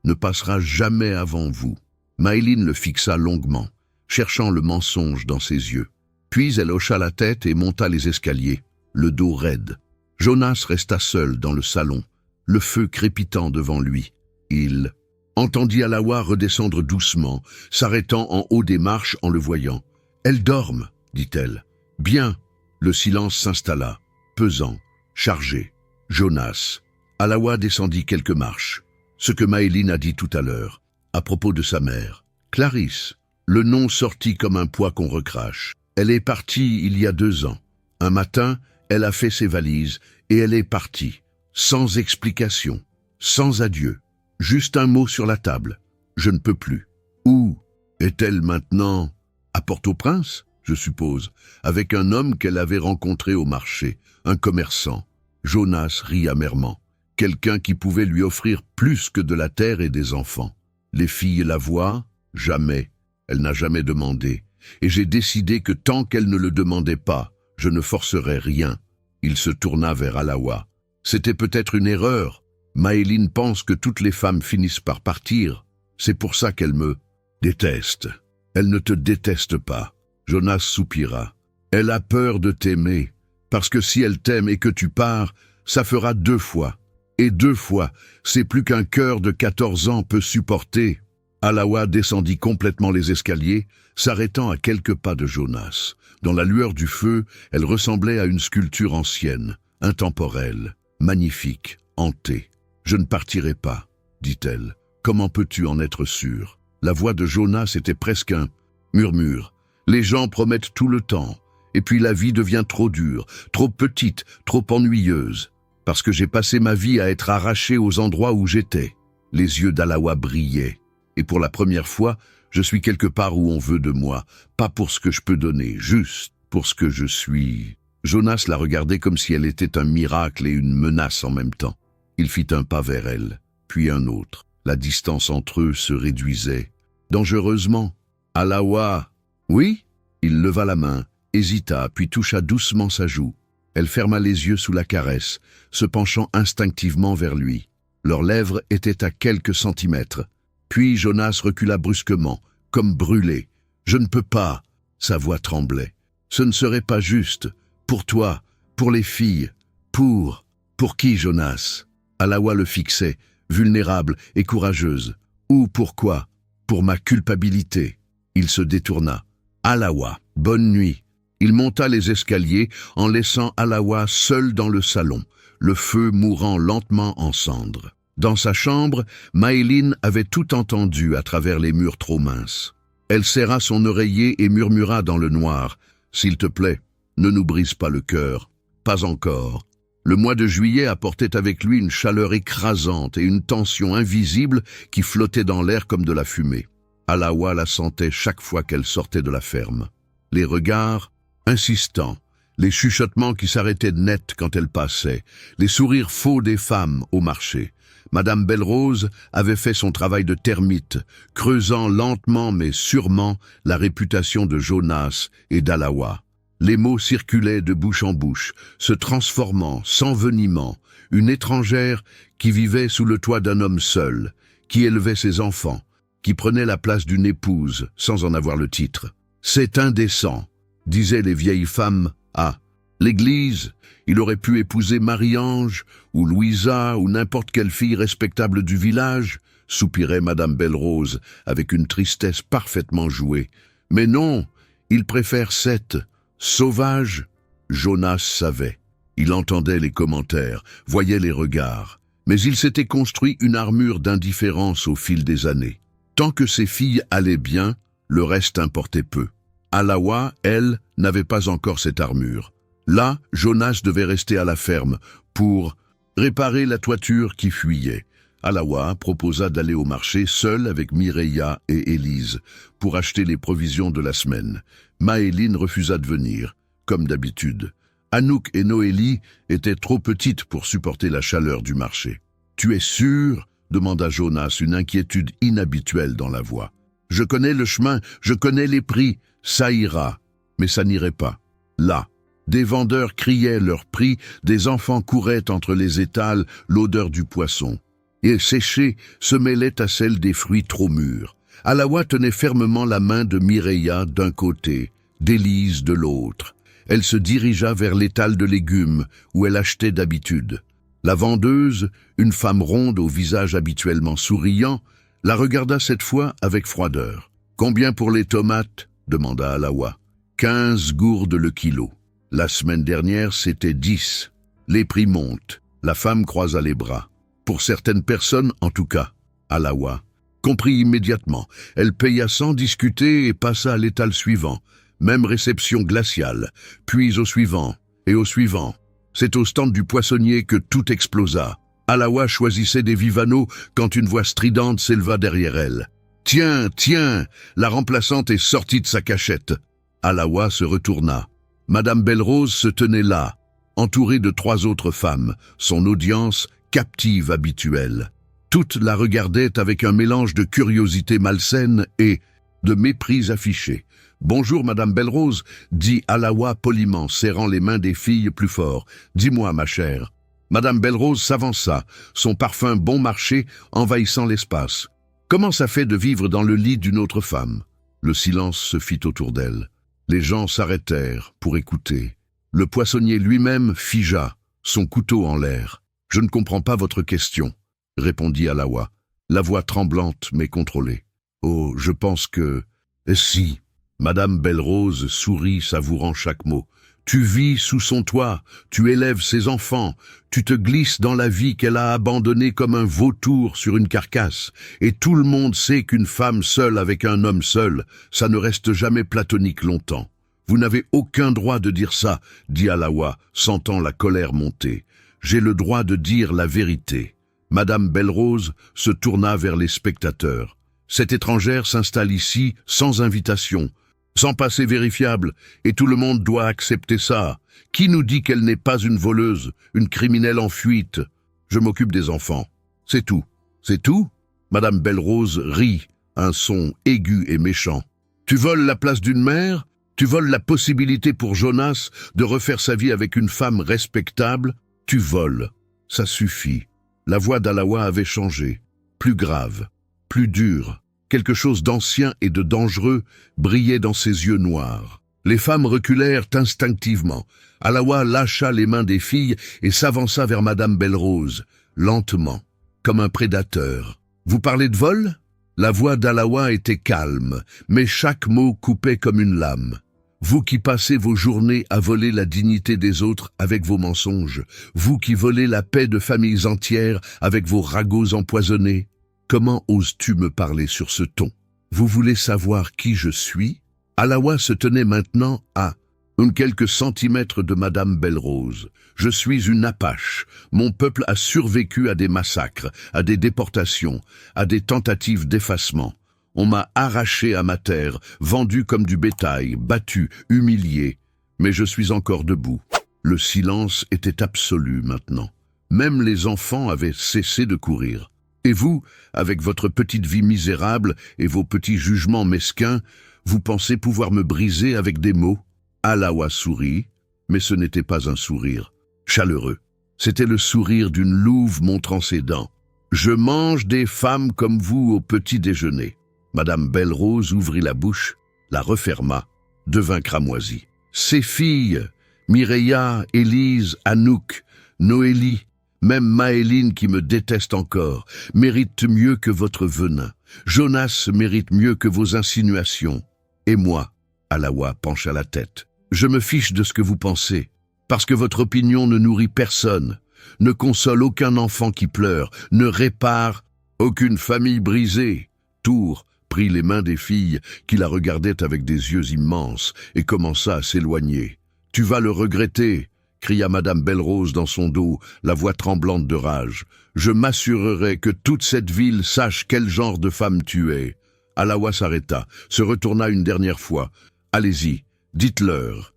ne passera jamais avant vous. » Maëline le fixa longuement, cherchant le mensonge dans ses yeux. Puis elle hocha la tête et monta les escaliers, le dos raide. Jonas resta seul dans le salon, le feu crépitant devant lui. Il entendit Alawa redescendre doucement, s'arrêtant en haut des marches en le voyant. « Elles dorment, dit-elle. « Bien. » Le silence s'installa, pesant, chargé. Jonas. Alawa descendit quelques marches. Ce que Maëline a dit tout à l'heure, à propos de sa mère. Clarisse. Le nom sortit comme un poids qu'on recrache. Elle est partie il y a 2 ans. Un matin, elle a fait ses valises et elle est partie. Sans explication, sans adieu, juste un mot sur la table. Je ne peux plus. Où est-elle maintenant? À Port-au-Prince, je suppose, avec un homme qu'elle avait rencontré au marché, un commerçant. Jonas rit amèrement. Quelqu'un qui pouvait lui offrir plus que de la terre et des enfants. Les filles la voient? Jamais. Elle n'a jamais demandé. Et j'ai décidé que tant qu'elle ne le demandait pas, je ne forcerais rien. Il se tourna vers Alawa. C'était peut-être une erreur. Maëline pense que toutes les femmes finissent par partir. C'est pour ça qu'elle me déteste. Elle ne te déteste pas. Jonas soupira. Elle a peur de t'aimer. Parce que si elle t'aime et que tu pars, ça fera 2 fois. Et 2 fois, c'est plus qu'un cœur de 14 ans peut supporter. Alawa descendit complètement les escaliers, s'arrêtant à quelques pas de Jonas. Dans la lueur du feu, elle ressemblait à une sculpture ancienne, intemporelle. Magnifique, hantée. « Je ne partirai pas, dit-elle. Comment peux-tu en être sûr ?» La voix de Jonas était presque un murmure. Les gens promettent tout le temps, et puis la vie devient trop dure, trop petite, trop ennuyeuse. Parce que j'ai passé ma vie à être arraché aux endroits où j'étais. Les yeux d'Alawa brillaient. Et pour la première fois, je suis quelque part où on veut de moi, pas pour ce que je peux donner, juste pour ce que je suis. Jonas la regardait comme si elle était un miracle et une menace en même temps. Il fit un pas vers elle, puis un autre. La distance entre eux se réduisait. Dangereusement. « Alawa !»« Oui ?» Il leva la main, hésita, puis toucha doucement sa joue. Elle ferma les yeux sous la caresse, se penchant instinctivement vers lui. Leurs lèvres étaient à quelques centimètres. Puis Jonas recula brusquement, comme brûlé. « Je ne peux pas !» Sa voix tremblait. « Ce ne serait pas juste. Pour toi, pour les filles, pour... Pour qui, Jonas ?» Alawa le fixait, vulnérable et courageuse. « Ou pourquoi? Pour ma culpabilité. » Il se détourna. « Alawa, bonne nuit. » Il monta les escaliers en laissant Alawa seule dans le salon, le feu mourant lentement en cendres. Dans sa chambre, Maëline avait tout entendu à travers les murs trop minces. Elle serra son oreiller et murmura dans le noir « S'il te plaît, ne nous brise pas le cœur. Pas encore. » Le mois de juillet apportait avec lui une chaleur écrasante et une tension invisible qui flottait dans l'air comme de la fumée. Alawa la sentait chaque fois qu'elle sortait de la ferme. Les regards insistants, les chuchotements qui s'arrêtaient net quand elle passait, les sourires faux des femmes au marché. Madame Belle-Rose avait fait son travail de termite, creusant lentement mais sûrement la réputation de Jonas et d'Alawa. Les mots circulaient de bouche en bouche, se transformant, s'envenimant, une étrangère qui vivait sous le toit d'un homme seul, qui élevait ses enfants, qui prenait la place d'une épouse sans en avoir le titre. « C'est indécent », disaient les vieilles femmes. « Ah, l'église, il aurait pu épouser Marie-Ange, ou Louisa, ou n'importe quelle fille respectable du village », soupirait Madame Belle-Rose avec une tristesse parfaitement jouée. « Mais non, il préfère cette sauvage ». Jonas savait. Il entendait les commentaires, voyait les regards. Mais il s'était construit une armure d'indifférence au fil des années. Tant que ses filles allaient bien, le reste importait peu. Alawa, elle, n'avait pas encore cette armure. Là, Jonas devait rester à la ferme pour réparer la toiture qui fuyait. Alawa proposa d'aller au marché seul avec Mireia et Élise pour acheter les provisions de la semaine. Maëline refusa de venir, comme d'habitude. Anouk et Noélie étaient trop petites pour supporter la chaleur du marché. « Tu es sûr ?» demanda Jonas, une inquiétude inhabituelle dans la voix. « Je connais le chemin, je connais les prix, ça ira. » Mais ça n'irait pas. Là, des vendeurs criaient leurs prix, des enfants couraient entre les étals, l'odeur du poisson. Et séchée se mêlait à celle des fruits trop mûrs. Alawa tenait fermement la main de Mireia d'un côté, d'Élise de l'autre. Elle se dirigea vers l'étal de légumes, où elle achetait d'habitude. La vendeuse, une femme ronde au visage habituellement souriant, la regarda cette fois avec froideur. « Combien pour les tomates ?» demanda Alawa. « 15 gourdes le kilo. La semaine dernière, c'était 10. Les prix montent. » La femme croisa les bras. « Pour certaines personnes, en tout cas. » Alawa comprit immédiatement. Elle paya sans discuter et passa à l'étal suivant. Même réception glaciale, puis au suivant, et au suivant. C'est au stand du poissonnier que tout explosa. Alawa choisissait des vivanos quand une voix stridente s'éleva derrière elle. « Tiens, tiens !» La remplaçante est sortie de sa cachette. Alawa se retourna. Madame Belle-Rose se tenait là, entourée de 3 autres femmes, son audience captive habituelle. Toutes la regardaient avec un mélange de curiosité malsaine et de mépris affiché. « Bonjour, Madame Belle-Rose » dit Alawa poliment, serrant les mains des filles plus fort. « Dis-moi, ma chère. » Madame Belle-Rose s'avança, son parfum bon marché envahissant l'espace. « Comment ça fait de vivre dans le lit d'une autre femme ?» Le silence se fit autour d'elle. Les gens s'arrêtèrent pour écouter. Le poissonnier lui-même figea, son couteau en l'air. « Je ne comprends pas votre question » répondit Alawa, la voix tremblante mais contrôlée. « Oh, je pense que… » « Si !» Madame Belle-Rose sourit, savourant chaque mot. « Tu vis sous son toit, tu élèves ses enfants, tu te glisses dans la vie qu'elle a abandonnée comme un vautour sur une carcasse, et tout le monde sait qu'une femme seule avec un homme seul, ça ne reste jamais platonique longtemps. Vous n'avez aucun droit de dire ça, dit Alawa, sentant la colère monter. J'ai le droit de dire la vérité. » Madame Belle-Rose se tourna vers les spectateurs. Cette étrangère s'installe ici sans invitation, sans passé vérifiable, et tout le monde doit accepter ça. Qui nous dit qu'elle n'est pas une voleuse, une criminelle en fuite? Je m'occupe des enfants. C'est tout. C'est tout? Madame Belle-Rose rit, un son aigu et méchant. Tu voles la place d'une mère? Tu voles la possibilité pour Jonas de refaire sa vie avec une femme respectable? Tu voles. Ça suffit. La voix d'Alawa avait changé, plus grave, plus dure. Quelque chose d'ancien et de dangereux brillait dans ses yeux noirs. Les femmes reculèrent instinctivement. Alawa lâcha les mains des filles et s'avança vers Madame Belle-Rose, lentement, comme un prédateur. « Vous parlez de vol ?» La voix d'Alawa était calme, mais chaque mot coupait comme une lame. « Vous qui passez vos journées à voler la dignité des autres avec vos mensonges, vous qui volez la paix de familles entières avec vos ragots empoisonnés, comment oses-tu me parler sur ce ton? Vous voulez savoir qui je suis? Alawa se tenait maintenant à quelques centimètres de Madame Belle-Rose. Je suis une Apache. Mon peuple a survécu à des massacres, à des déportations, à des tentatives d'effacement. On m'a arraché à ma terre, vendu comme du bétail, battu, humilié. Mais je suis encore debout. Le silence était absolu maintenant. Même les enfants avaient cessé de courir. Et vous, avec votre petite vie misérable et vos petits jugements mesquins, vous pensez pouvoir me briser avec des mots? Alawa sourit, mais ce n'était pas un sourire chaleureux. C'était le sourire d'une louve montrant ses dents. Je mange des femmes comme vous au petit déjeuner. Madame Belle-Rose ouvrit la bouche, la referma, devint cramoisie. Ces filles, Mireya, Élise, Anouk, Noélie, même Maëline qui me déteste encore, méritent mieux que votre venin. Jonas mérite mieux que vos insinuations. Et moi, Alawa pencha la tête. Je me fiche de ce que vous pensez, parce que votre opinion ne nourrit personne, ne console aucun enfant qui pleure, ne répare aucune famille brisée. Tour prit les mains des filles qui la regardaient avec des yeux immenses et commença à s'éloigner. « Tu vas le regretter !» cria Madame Belle-Rose dans son dos, la voix tremblante de rage. « Je m'assurerai que toute cette ville sache quel genre de femme tu es. » Alawa s'arrêta, se retourna une dernière fois. « Allez-y, dites-leur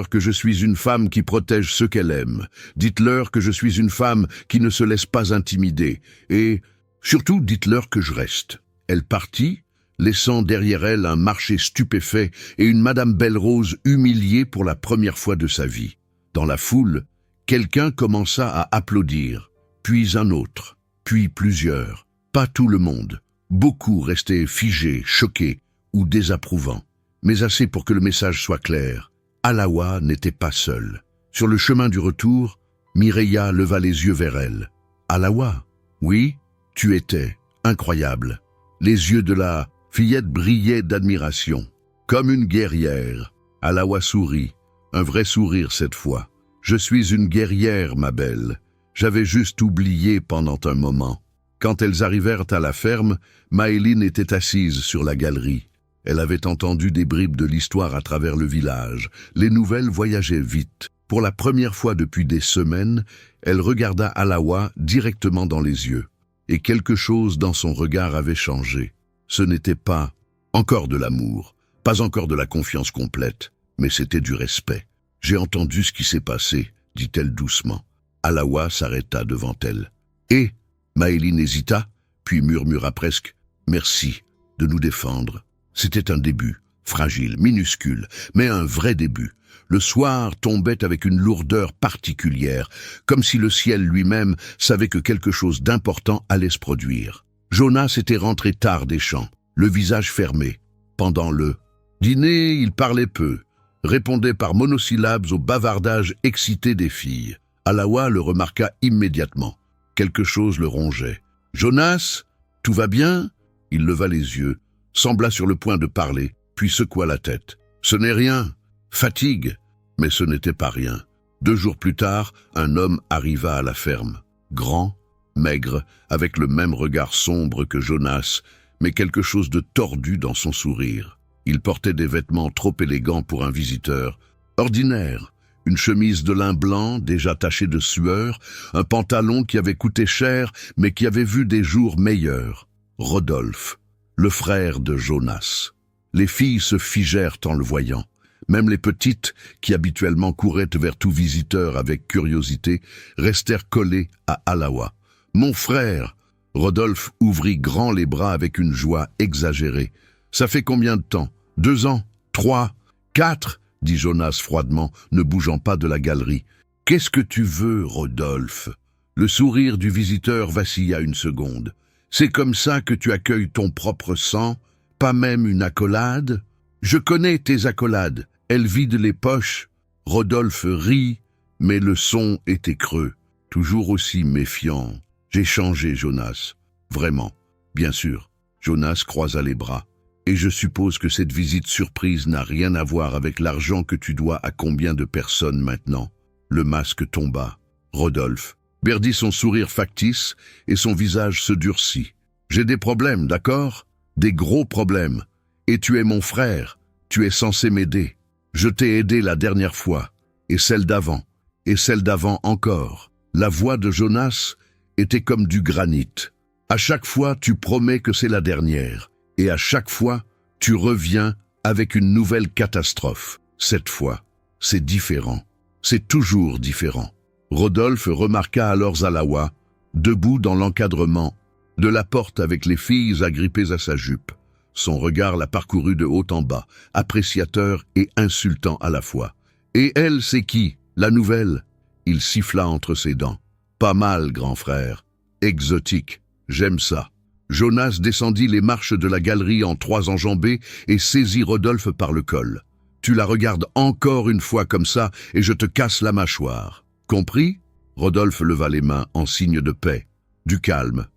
que je suis une femme qui protège ceux qu'elle aime. Dites-leur que je suis une femme qui ne se laisse pas intimider. Et surtout, dites-leur que je reste. » Elle partit, laissant derrière elle un marché stupéfait et une Madame Belle-Rose humiliée pour la première fois de sa vie. Dans la foule, quelqu'un commença à applaudir, puis un autre, puis plusieurs. Pas tout le monde. Beaucoup restaient figés, choqués ou désapprouvants. Mais assez pour que le message soit clair. Alawa n'était pas seule. Sur le chemin du retour, Mireya leva les yeux vers elle. « Alawa, oui, tu étais incroyable. » Les yeux de la fillette brillaient d'admiration. Comme une guerrière, Alawa sourit, un vrai sourire cette fois. « Je suis une guerrière, ma belle. J'avais juste oublié pendant un moment. » Quand elles arrivèrent à la ferme, Maëline était assise sur la galerie. Elle avait entendu des bribes de l'histoire à travers le village. Les nouvelles voyageaient vite. Pour la première fois depuis des semaines, elle regarda Alawa directement dans les yeux. Et quelque chose dans son regard avait changé. Ce n'était pas encore de l'amour, pas encore de la confiance complète, mais c'était du respect. « J'ai entendu ce qui s'est passé, » dit-elle doucement. Alawa s'arrêta devant elle. « Et » Maëline hésita, puis murmura presque « Merci de nous défendre. » C'était un début, fragile, minuscule, mais un vrai début. Le soir tombait avec une lourdeur particulière, comme si le ciel lui-même savait que quelque chose d'important allait se produire. Jonas était rentré tard des champs, le visage fermé. Pendant le dîner, il parlait peu, répondait par monosyllabes aux bavardages excités des filles. Alawa le remarqua immédiatement. Quelque chose le rongeait. « Jonas, tout va bien ?» Il leva les yeux, sembla sur le point de parler, puis secoua la tête. « Ce n'est rien. Fatigue. » Mais ce n'était pas rien. 2 jours plus tard, un homme arriva à la ferme. Grand, maigre, avec le même regard sombre que Jonas, mais quelque chose de tordu dans son sourire. Il portait des vêtements trop élégants pour un visiteur. Ordinaire, une chemise de lin blanc, déjà tachée de sueur, un pantalon qui avait coûté cher, mais qui avait vu des jours meilleurs. Rodolphe, le frère de Jonas. Les filles se figèrent en le voyant. Même les petites, qui habituellement couraient vers tout visiteur avec curiosité, restèrent collées à Alawa. « Mon frère !» Rodolphe ouvrit grand les bras avec une joie exagérée. « Ça fait combien de temps? 2 ans? 3? 4 ?» dit Jonas froidement, ne bougeant pas de la galerie. « Qu'est-ce que tu veux, Rodolphe ?» Le sourire du visiteur vacilla une seconde. « C'est comme ça que tu accueilles ton propre sang? Pas même une accolade? » « Je connais tes accolades. Elles vident les poches. » Rodolphe rit, mais le son était creux, toujours aussi méfiant. « J'ai changé, Jonas. Vraiment. Bien sûr. » Jonas croisa les bras. Et je suppose que cette visite surprise n'a rien à voir avec l'argent que tu dois à combien de personnes maintenant. Le masque tomba. Rodolphe perdit son sourire factice et son visage se durcit. J'ai des problèmes, d'accord? Des gros problèmes. Et tu es mon frère. Tu es censé m'aider. Je t'ai aidé la dernière fois. Et celle d'avant. Et celle d'avant encore. La voix de Jonas était comme du granit. À chaque fois, tu promets que c'est la dernière. Et à chaque fois, tu reviens avec une nouvelle catastrophe. Cette fois, c'est différent. C'est toujours différent. Rodolphe remarqua alors Alawa, debout dans l'encadrement de la porte avec les filles agrippées à sa jupe. Son regard la parcourut de haut en bas, appréciateur et insultant à la fois. « Et elle, c'est qui? La nouvelle ?» Il siffla entre ses dents. « Pas mal, grand frère. Exotique. J'aime ça. » Jonas descendit les marches de la galerie en 3 enjambées et saisit Rodolphe par le col. « Tu la regardes encore une fois comme ça et je te casse la mâchoire. Compris ?» Rodolphe leva les mains en signe de paix. « Du calme,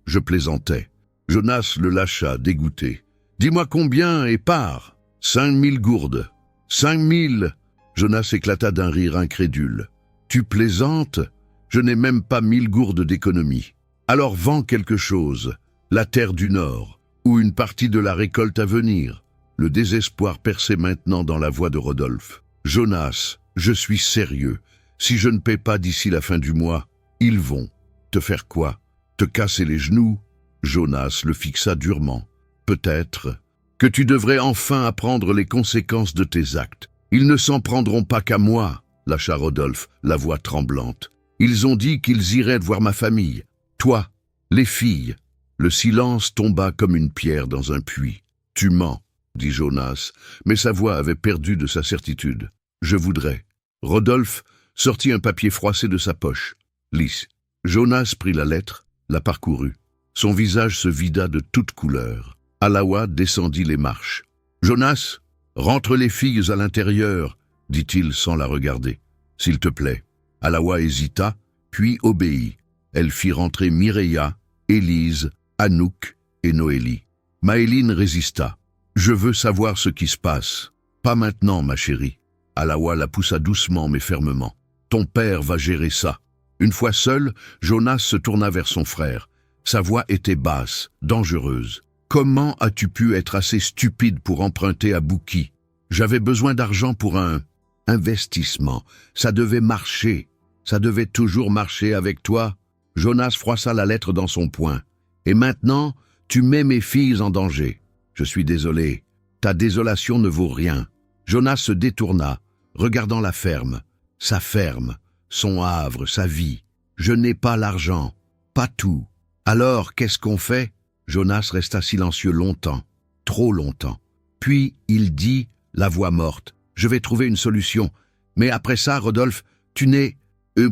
je plaisantais. » Jonas le lâcha, dégoûté. « Dis-moi combien et pars. 5000 gourdes. 5000 !» Jonas éclata d'un rire incrédule. « Tu plaisantes? Je n'ai même pas 1000 gourdes d'économie. Alors vends quelque chose, la terre du Nord, ou une partie de la récolte à venir. » Le désespoir perçait maintenant dans la voix de Rodolphe. « Jonas, je suis sérieux. Si je ne paie pas d'ici la fin du mois, ils vont. Te faire quoi? Te casser les genoux ?» Jonas le fixa durement. « Peut-être que tu devrais enfin apprendre les conséquences de tes actes. Ils ne s'en prendront pas qu'à moi, » lâcha Rodolphe, la voix tremblante. « Ils ont dit qu'ils iraient voir ma famille. Toi, les filles. » Le silence tomba comme une pierre dans un puits. « Tu mens, » dit Jonas, mais sa voix avait perdu de sa certitude. « Je voudrais. » Rodolphe sortit un papier froissé de sa poche. Lisse. Jonas prit la lettre, la parcourut. Son visage se vida de toutes couleurs. Alawa descendit les marches. « Jonas, rentre les filles à l'intérieur, » dit-il sans la regarder. « S'il te plaît. » Alawa hésita, puis obéit. Elle fit rentrer Mireia, Élise, Anouk et Noélie. Maëline résista. « Je veux savoir ce qui se passe. »« Pas maintenant, ma chérie. » Alawa la poussa doucement mais fermement. « Ton père va gérer ça. » Une fois seul, Jonas se tourna vers son frère. Sa voix était basse, dangereuse. « Comment as-tu pu être assez stupide pour emprunter à Bouki? J'avais besoin d'argent pour un investissement. Ça devait marcher. Ça devait toujours marcher avec toi. » Jonas froissa la lettre dans son poing. « Et maintenant, tu mets mes filles en danger. Je suis désolé. Ta désolation ne vaut rien. » Jonas se détourna, regardant la ferme. Sa ferme, son havre, sa vie. « Je n'ai pas l'argent. Pas tout. » Alors, qu'est-ce qu'on fait? Jonas resta silencieux longtemps, trop longtemps. Puis il dit, la voix morte, « Je vais trouver une solution. Mais après ça, Rodolphe, tu n'es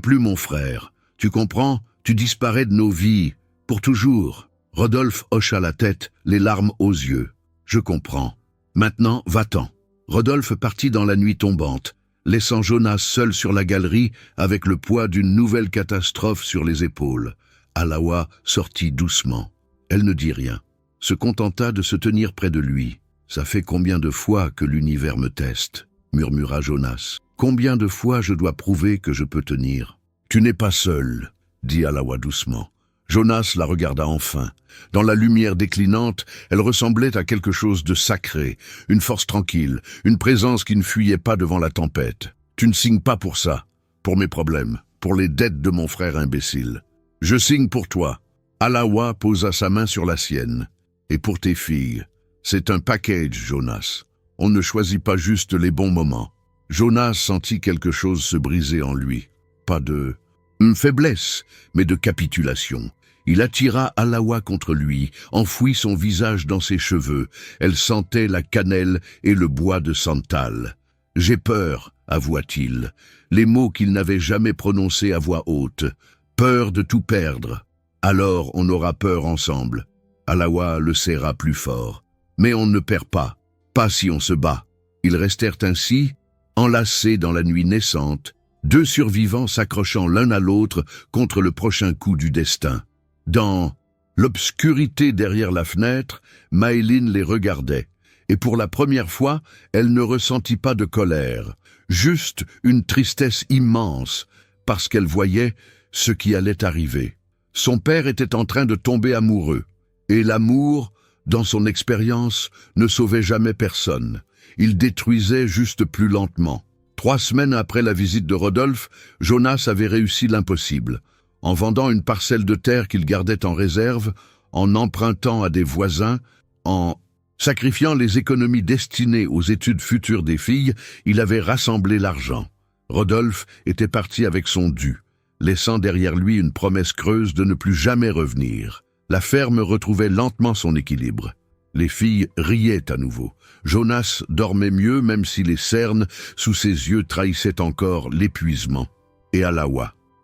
plus mon frère. Tu comprends? Tu disparais de nos vies, pour toujours. » Rodolphe hocha la tête, les larmes aux yeux. « Je comprends. Maintenant, va-t'en. » Rodolphe partit dans la nuit tombante, laissant Jonas seul sur la galerie avec le poids d'une nouvelle catastrophe sur les épaules. Alawa sortit doucement. Elle ne dit rien, se contenta de se tenir près de lui. « Ça fait combien de fois que l'univers me teste ?» murmura Jonas. « Combien de fois je dois prouver que je peux tenir ?»« Tu n'es pas seul, » dit Alawa doucement. Jonas la regarda enfin. Dans la lumière déclinante, elle ressemblait à quelque chose de sacré, une force tranquille, une présence qui ne fuyait pas devant la tempête. « Tu ne signes pas pour ça, pour mes problèmes, pour les dettes de mon frère imbécile. Je signe pour toi. » Alawa posa sa main sur la sienne. « Et pour tes filles. C'est un package, Jonas. On ne choisit pas juste les bons moments. » Jonas sentit quelque chose se briser en lui. Pas de faiblesse, mais de capitulation. Il attira Alawa contre lui, enfouit son visage dans ses cheveux. Elle sentait la cannelle et le bois de santal. « J'ai peur, » avoua-t-il, les mots qu'il n'avait jamais prononcés à voix haute. « Peur de tout perdre. Alors on aura peur ensemble. » Alawa le serra plus fort. « Mais on ne perd pas. Pas si on se bat. » Ils restèrent ainsi, enlacés dans la nuit naissante, 2 survivants s'accrochant l'un à l'autre contre le prochain coup du destin. Dans L'obscurité derrière la fenêtre, Maëline les regardait. Et pour la première fois, elle ne ressentit pas de colère, juste une tristesse immense, parce qu'elle voyait ce qui allait arriver. Son père était en train de tomber amoureux, et l'amour, dans son expérience, ne sauvait jamais personne. Il détruisait juste plus lentement. 3 semaines après la visite de Rodolphe, Jonas avait réussi l'impossible. En vendant une parcelle de terre qu'il gardait en réserve, en empruntant à des voisins, en sacrifiant les économies destinées aux études futures des filles, il avait rassemblé l'argent. Rodolphe était parti avec son dû, laissant derrière lui une promesse creuse de ne plus jamais revenir. La ferme retrouvait lentement son équilibre. Les filles riaient à nouveau. Jonas dormait mieux même si les cernes sous ses yeux trahissaient encore l'épuisement. Et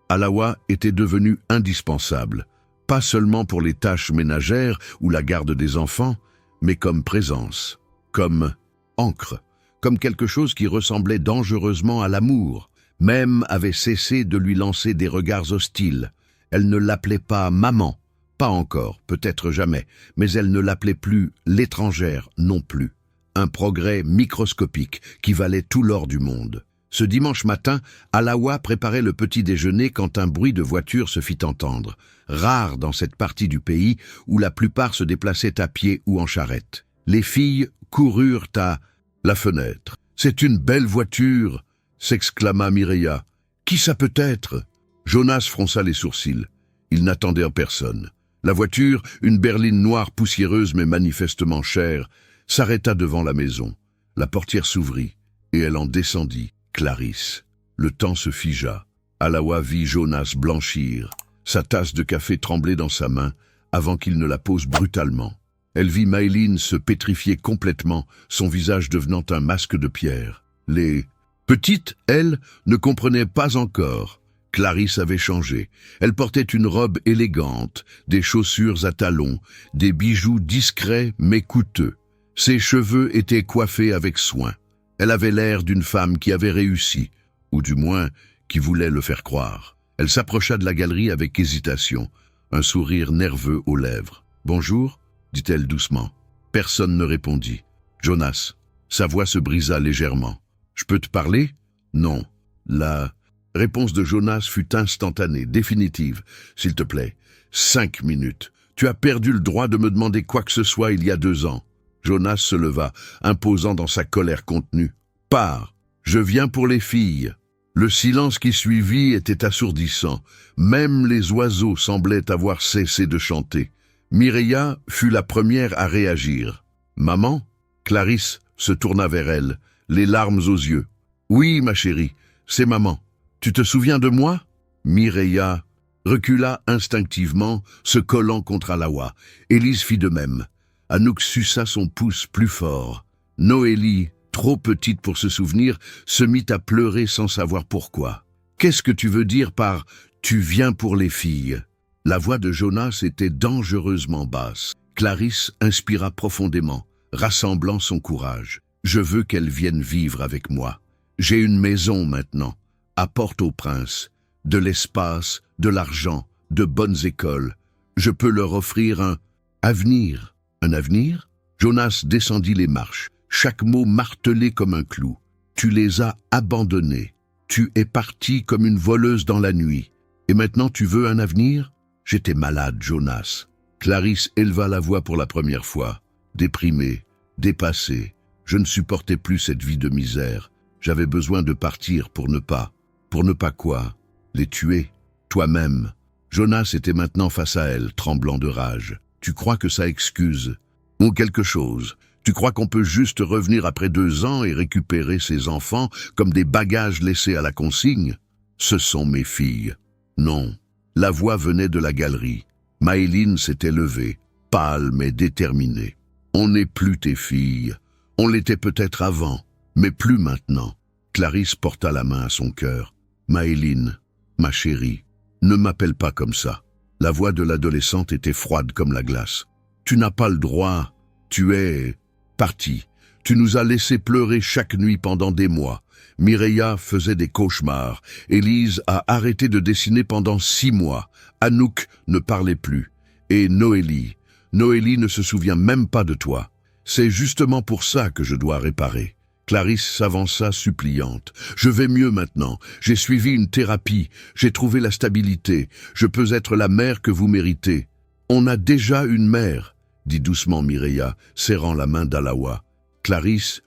Alawa était devenue indispensable, pas seulement pour les tâches ménagères ou la garde des enfants, mais comme présence, comme encre, comme quelque chose qui ressemblait dangereusement à l'amour. Même avait cessé de lui lancer des regards hostiles. Elle ne l'appelait pas maman, pas encore, peut-être jamais, mais elle ne l'appelait plus l'étrangère non plus. Un progrès microscopique qui valait tout l'or du monde. Ce dimanche matin, Alawa préparait le petit déjeuner quand un bruit de voiture se fit entendre, rare dans cette partie du pays où la plupart se déplaçaient à pied ou en charrette. Les filles coururent à la fenêtre. « C'est une belle voiture !» s'exclama Mireia. « Qui ça peut être ?» Jonas fronça les sourcils. Il n'attendait en personne. La voiture, une berline noire poussiéreuse mais manifestement chère, s'arrêta devant la maison. La portière s'ouvrit et elle en descendit. Clarisse. Le temps se figea. Alawa vit Jonas blanchir. Sa tasse de café tremblait dans sa main avant qu'il ne la pose brutalement. Elle vit Maëline se pétrifier complètement, son visage devenant un masque de pierre. Les petites, elles, ne comprenaient pas encore. Clarisse avait changé. Elle portait une robe élégante, des chaussures à talons, des bijoux discrets mais coûteux. Ses cheveux étaient coiffés avec soin. Elle avait l'air d'une femme qui avait réussi, ou du moins qui voulait le faire croire. Elle s'approcha de la galerie avec hésitation, un sourire nerveux aux lèvres. « Bonjour » dit-elle doucement. Personne ne répondit. Jonas, sa voix se brisa légèrement. « Je peux te parler ?»« Non. » La réponse de Jonas fut instantanée, définitive. « S'il te plaît, 5 minutes. Tu as perdu le droit de me demander quoi que ce soit il y a 2 ans. » Jonas se leva, imposant dans sa colère contenue. « Pars, je viens pour les filles. » Le silence qui suivit était assourdissant. Même les oiseaux semblaient avoir cessé de chanter. Mireia fut la première à réagir. « Maman ?» Clarisse se tourna vers elle, les larmes aux yeux. « Oui, ma chérie, c'est maman. Tu te souviens de moi ?» Mireia recula instinctivement, se collant contre Alawa. Élise fit de même. Anouk suça son pouce plus fort. Noélie, trop petite pour se souvenir, se mit à pleurer sans savoir pourquoi. « Qu'est-ce que tu veux dire par « tu viens pour les filles » La voix de Jonas était dangereusement basse. Clarisse inspira profondément, rassemblant son courage. « Je veux qu'elles viennent vivre avec moi. J'ai une maison maintenant, à Port-au-Prince, de l'espace, de l'argent, de bonnes écoles. Je peux leur offrir un avenir. » Un avenir ? Jonas descendit les marches, chaque mot martelé comme un clou. Tu les as abandonnés. Tu es parti comme une voleuse dans la nuit. Et maintenant tu veux un avenir ? J'étais malade, Jonas. Clarisse éleva la voix pour la première fois. Déprimée, dépassée. Je ne supportais plus cette vie de misère. J'avais besoin de partir pour ne pas. Pour ne pas quoi ? Les tuer. Toi-même. Jonas était maintenant face à elle, tremblant de rage. Tu crois que ça excuse ? Ou quelque chose ? Tu crois qu'on peut juste revenir après 2 ans et récupérer ses enfants comme des bagages laissés à la consigne ? Ce sont mes filles. Non. La voix venait de la galerie. Maëline s'était levée, pâle mais déterminée. On n'est plus tes filles. On l'était peut-être avant, mais plus maintenant. Clarisse porta la main à son cœur. Maëline, ma chérie, ne m'appelle pas comme ça. La voix de l'adolescente était froide comme la glace. Tu n'as pas le droit. Tu es parti. Tu nous as laissé pleurer chaque nuit pendant des mois. Mireia faisait des cauchemars. Élise a arrêté de dessiner pendant 6 mois. Anouk ne parlait plus. Et Noélie, Noélie ne se souvient même pas de toi. C'est justement pour ça que je dois réparer. Clarisse s'avança suppliante. Je vais mieux maintenant. J'ai suivi une thérapie. J'ai trouvé la stabilité. Je peux être la mère que vous méritez. On a déjà une mère, dit doucement Mireya, serrant la main d'Alawa. Clarisse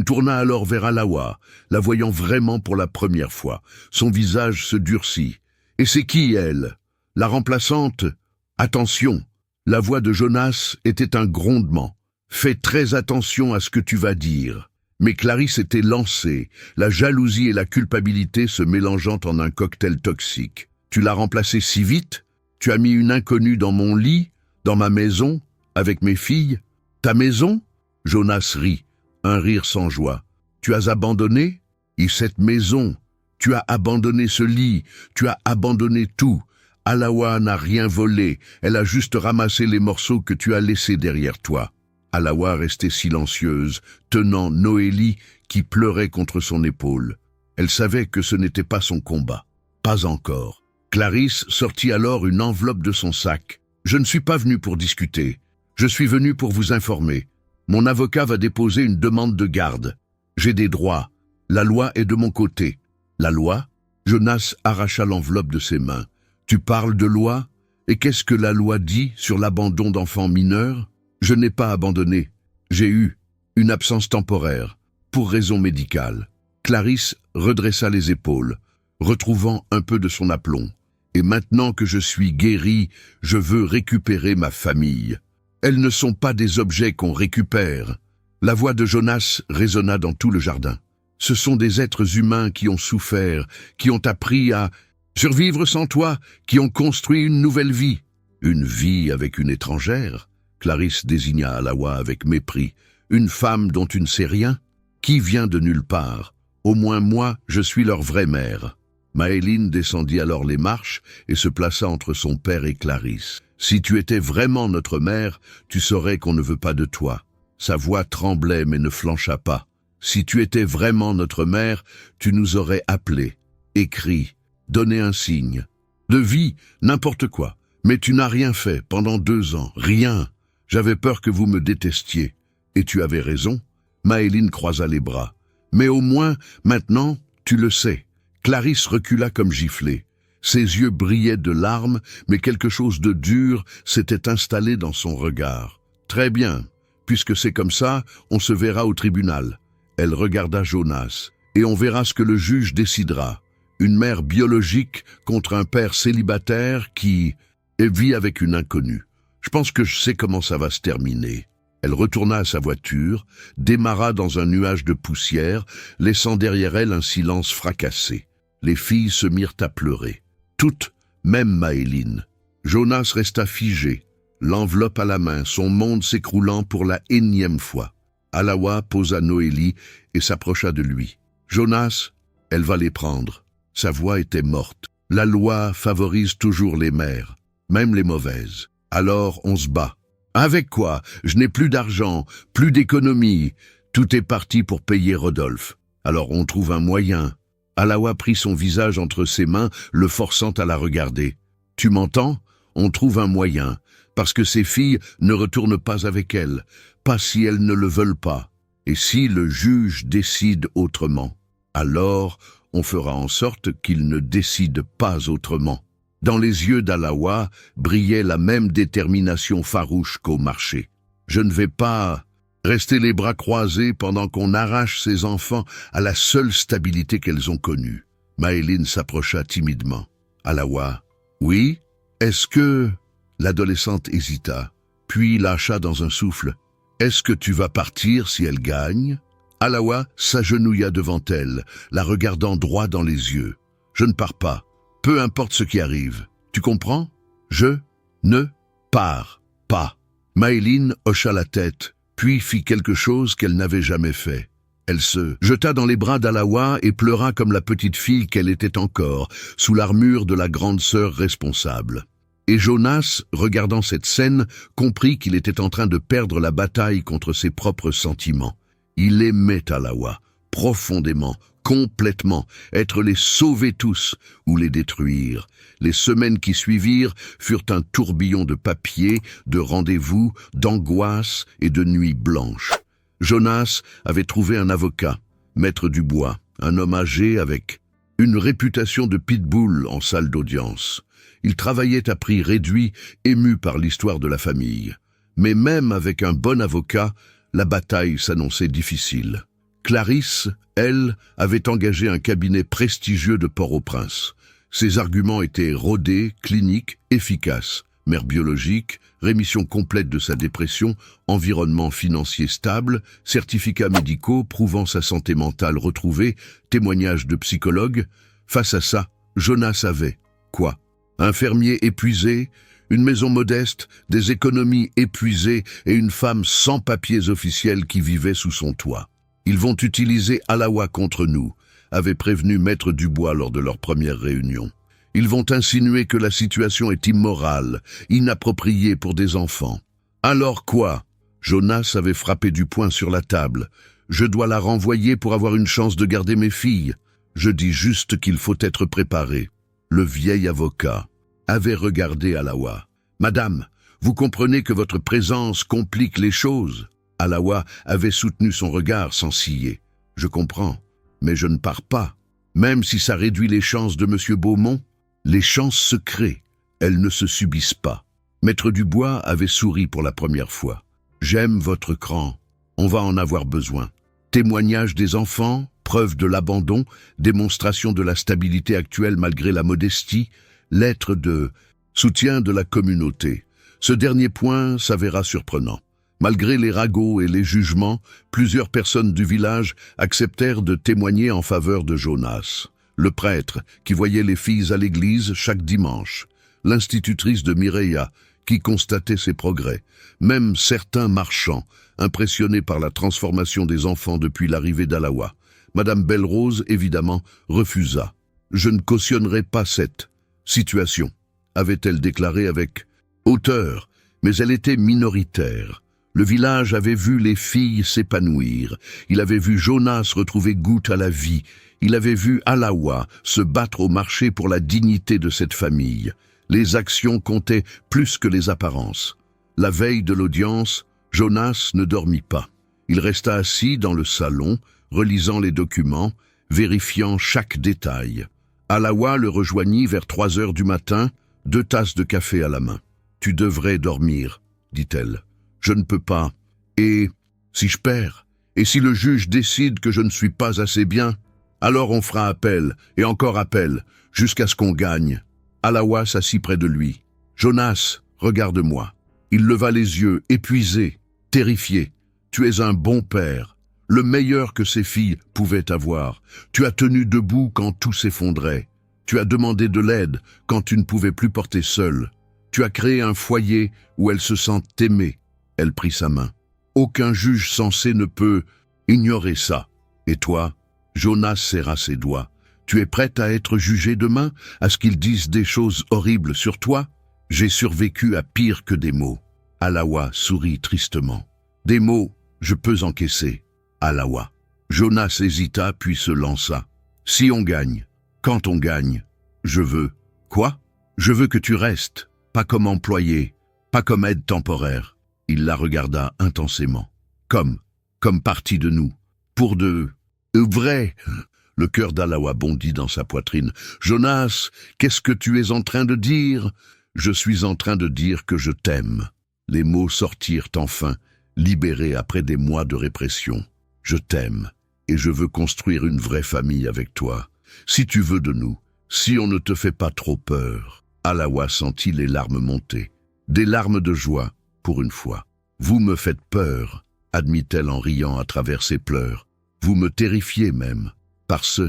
tourna alors vers Alawa, la voyant vraiment pour la première fois. Son visage se durcit. Et c'est qui, elle? La remplaçante? Attention! La voix de Jonas était un grondement. Fais très attention à ce que tu vas dire. Mais Clarisse était lancée, la jalousie et la culpabilité se mélangeant en un cocktail toxique. Tu l'as remplacée si vite? Tu as mis une inconnue dans mon lit, dans ma maison, avec mes filles? Ta maison? Jonas rit, un rire sans joie. Tu as abandonné? Et cette maison? Tu as abandonné ce lit, tu as abandonné tout. Alawa n'a rien volé, elle a juste ramassé les morceaux que tu as laissés derrière toi. Alawa restait silencieuse, tenant Noélie qui pleurait contre son épaule. Elle savait que ce n'était pas son combat. Pas encore. Clarisse sortit alors une enveloppe de son sac. « Je ne suis pas venu pour discuter. Je suis venu pour vous informer. Mon avocat va déposer une demande de garde. J'ai des droits. La loi est de mon côté. » La loi? Jonas arracha l'enveloppe de ses mains. « Tu parles de loi? Et qu'est-ce que la loi dit sur l'abandon d'enfants mineurs? Je n'ai pas abandonné. J'ai eu une absence temporaire, pour raison médicale. » Clarisse redressa les épaules, retrouvant un peu de son aplomb. « Et maintenant que je suis guérie, je veux récupérer ma famille. Elles ne sont pas des objets qu'on récupère. » La voix de Jonas résonna dans tout le jardin. « Ce sont des êtres humains qui ont souffert, qui ont appris à survivre sans toi, qui ont construit une nouvelle vie. » « Une vie avec une étrangère ?» Clarisse désigna Alawa avec mépris. « Une femme dont tu ne sais rien? Qui vient de nulle part? Au moins moi, je suis leur vraie mère. » Maëline descendit alors les marches et se plaça entre son père et Clarisse. « Si tu étais vraiment notre mère, tu saurais qu'on ne veut pas de toi. » Sa voix tremblait mais ne flancha pas. « Si tu étais vraiment notre mère, tu nous aurais appelés, écrit, donné un signe. De vie, n'importe quoi. Mais tu n'as rien fait pendant 2 ans, rien. J'avais peur que vous me détestiez. Et tu avais raison. » Maëline croisa les bras. « Mais au moins, maintenant, tu le sais. » Clarisse recula comme giflée. Ses yeux brillaient de larmes, mais quelque chose de dur s'était installé dans son regard. « Très bien. Puisque c'est comme ça, on se verra au tribunal. » Elle regarda Jonas. « Et on verra ce que le juge décidera. Une mère biologique contre un père célibataire qui vit avec une inconnue. Je pense que je sais comment ça va se terminer. » Elle retourna à sa voiture, démarra dans un nuage de poussière, laissant derrière elle un silence fracassé. Les filles se mirent à pleurer. Toutes, même Maëline. Jonas resta figé, l'enveloppe à la main, son monde s'écroulant pour la énième fois. Alawa posa Noélie et s'approcha de lui. « Jonas, elle va les prendre. » Sa voix était morte. « La loi favorise toujours les mères, même les mauvaises. Alors on se bat. » « Avec quoi? Je n'ai plus d'argent, plus d'économie. Tout est parti pour payer Rodolphe. Alors on trouve un moyen. » Alawa prit son visage entre ses mains, le forçant à la regarder. « Tu m'entends? On trouve un moyen. Parce que ces filles ne retournent pas avec elle. Pas si elles ne le veulent pas. Et si le juge décide autrement, alors on fera en sorte qu'il ne décide pas autrement. » Dans les yeux d'Alawa brillait la même détermination farouche qu'au marché. « Je ne vais pas rester les bras croisés pendant qu'on arrache ces enfants à la seule stabilité qu'elles ont connue. » Maëline s'approcha timidement. « Alawa, oui? Est-ce que... » L'adolescente hésita, puis lâcha dans un souffle. « Est-ce que tu vas partir si elle gagne ?» Alawa s'agenouilla devant elle, la regardant droit dans les yeux. « Je ne pars pas. Peu importe ce qui arrive. Tu comprends? Je ne pars pas. » Maëline hocha la tête, puis fit quelque chose qu'elle n'avait jamais fait. Elle se jeta dans les bras d'Alawa et pleura comme la petite fille qu'elle était encore, sous l'armure de la grande sœur responsable. Et Jonas, regardant cette scène, comprit qu'il était en train de perdre la bataille contre ses propres sentiments. Il aimait Alawa, profondément, complètement, être les sauver tous ou les détruire. Les semaines qui suivirent furent un tourbillon de papiers, de rendez-vous, d'angoisse et de nuits blanches. Jonas avait trouvé un avocat, Maître Dubois, un homme âgé avec une réputation de pitbull en salle d'audience. Il travaillait à prix réduit, ému par l'histoire de la famille. Mais même avec un bon avocat, la bataille s'annonçait difficile. Clarisse, elle, avait engagé un cabinet prestigieux de Port-au-Prince. Ses arguments étaient rodés, cliniques, efficaces. Mère biologique, rémission complète de sa dépression, environnement financier stable, certificats médicaux prouvant sa santé mentale retrouvée, témoignages de psychologues. Face à ça, Jonas avait quoi? Un fermier épuisé, une maison modeste, des économies épuisées et une femme sans papiers officiels qui vivait sous son toit. Ils vont utiliser Alawa contre nous, avait prévenu Maître Dubois lors de leur première réunion. Ils vont insinuer que la situation est immorale, inappropriée pour des enfants. Alors quoi? Jonas avait frappé du poing sur la table. Je dois la renvoyer pour avoir une chance de garder mes filles. Je dis juste qu'il faut être préparé. Le vieil avocat avait regardé Alawa. Madame, vous comprenez que votre présence complique les choses. Alawa avait soutenu son regard sans ciller. Je comprends, mais je ne pars pas. Même si ça réduit les chances de Monsieur Beaumont, les chances se créent, elles ne se subissent pas. Maître Dubois avait souri pour la première fois. J'aime votre cran, on va en avoir besoin. Témoignage des enfants, preuve de l'abandon, démonstration de la stabilité actuelle malgré la modestie, lettre de soutien de la communauté. Ce dernier point s'avéra surprenant. Malgré les ragots et les jugements, plusieurs personnes du village acceptèrent de témoigner en faveur de Jonas. Le prêtre, qui voyait les filles à l'église chaque dimanche. L'institutrice de Mireia, qui constatait ses progrès. Même certains marchands, impressionnés par la transformation des enfants depuis l'arrivée d'Alawa. Madame Belle-Rose, évidemment, refusa. « Je ne cautionnerai pas cette situation », avait-elle déclaré avec hauteur, mais elle était minoritaire. Le village avait vu les filles s'épanouir. Il avait vu Jonas retrouver goût à la vie. Il avait vu Alawa se battre au marché pour la dignité de cette famille. Les actions comptaient plus que les apparences. La veille de l'audience, Jonas ne dormit pas. Il resta assis dans le salon, relisant les documents, vérifiant chaque détail. Alawa le rejoignit vers 3 heures du matin, 2 tasses de café à la main. « Tu devrais dormir, » dit-elle. « Je ne peux pas. Et si je perds? Et si le juge décide que je ne suis pas assez bien? Alors on fera appel, et encore appel, jusqu'à ce qu'on gagne. » Alawa s'assit près de lui. « Jonas, regarde-moi. » Il leva les yeux, épuisé, terrifié. « Tu es un bon père, le meilleur que ces filles pouvaient avoir. Tu as tenu debout quand tout s'effondrait. Tu as demandé de l'aide quand tu ne pouvais plus porter seule. Tu as créé un foyer où elles se sentent aimées. » Elle prit sa main. « Aucun juge sensé ne peut ignorer ça. Et toi ?» Jonas serra ses doigts. « Tu es prête à être jugée demain, à ce qu'ils disent des choses horribles sur toi? J'ai survécu à pire que des mots. » Alawa sourit tristement. « Des mots, je peux encaisser. » Alawa. Jonas hésita puis se lança. « Si on gagne, quand on gagne, je veux. » « Quoi? Je veux que tu restes, pas comme employé, pas comme aide temporaire. » Il la regarda intensément. Comme partie de nous. Pour de... vrai. Le cœur d'Alawa bondit dans sa poitrine. « Jonas, qu'est-ce que tu es en train de dire? » « Je suis en train de dire que je t'aime. » Les mots sortirent enfin, libérés après des mois de répression. « Je t'aime, et je veux construire une vraie famille avec toi. Si tu veux de nous, si on ne te fait pas trop peur. » Alawa sentit les larmes monter. Des larmes de joie, pour une fois. « Vous me faites peur, » admit-elle en riant à travers ses pleurs. « Vous me terrifiez même, parce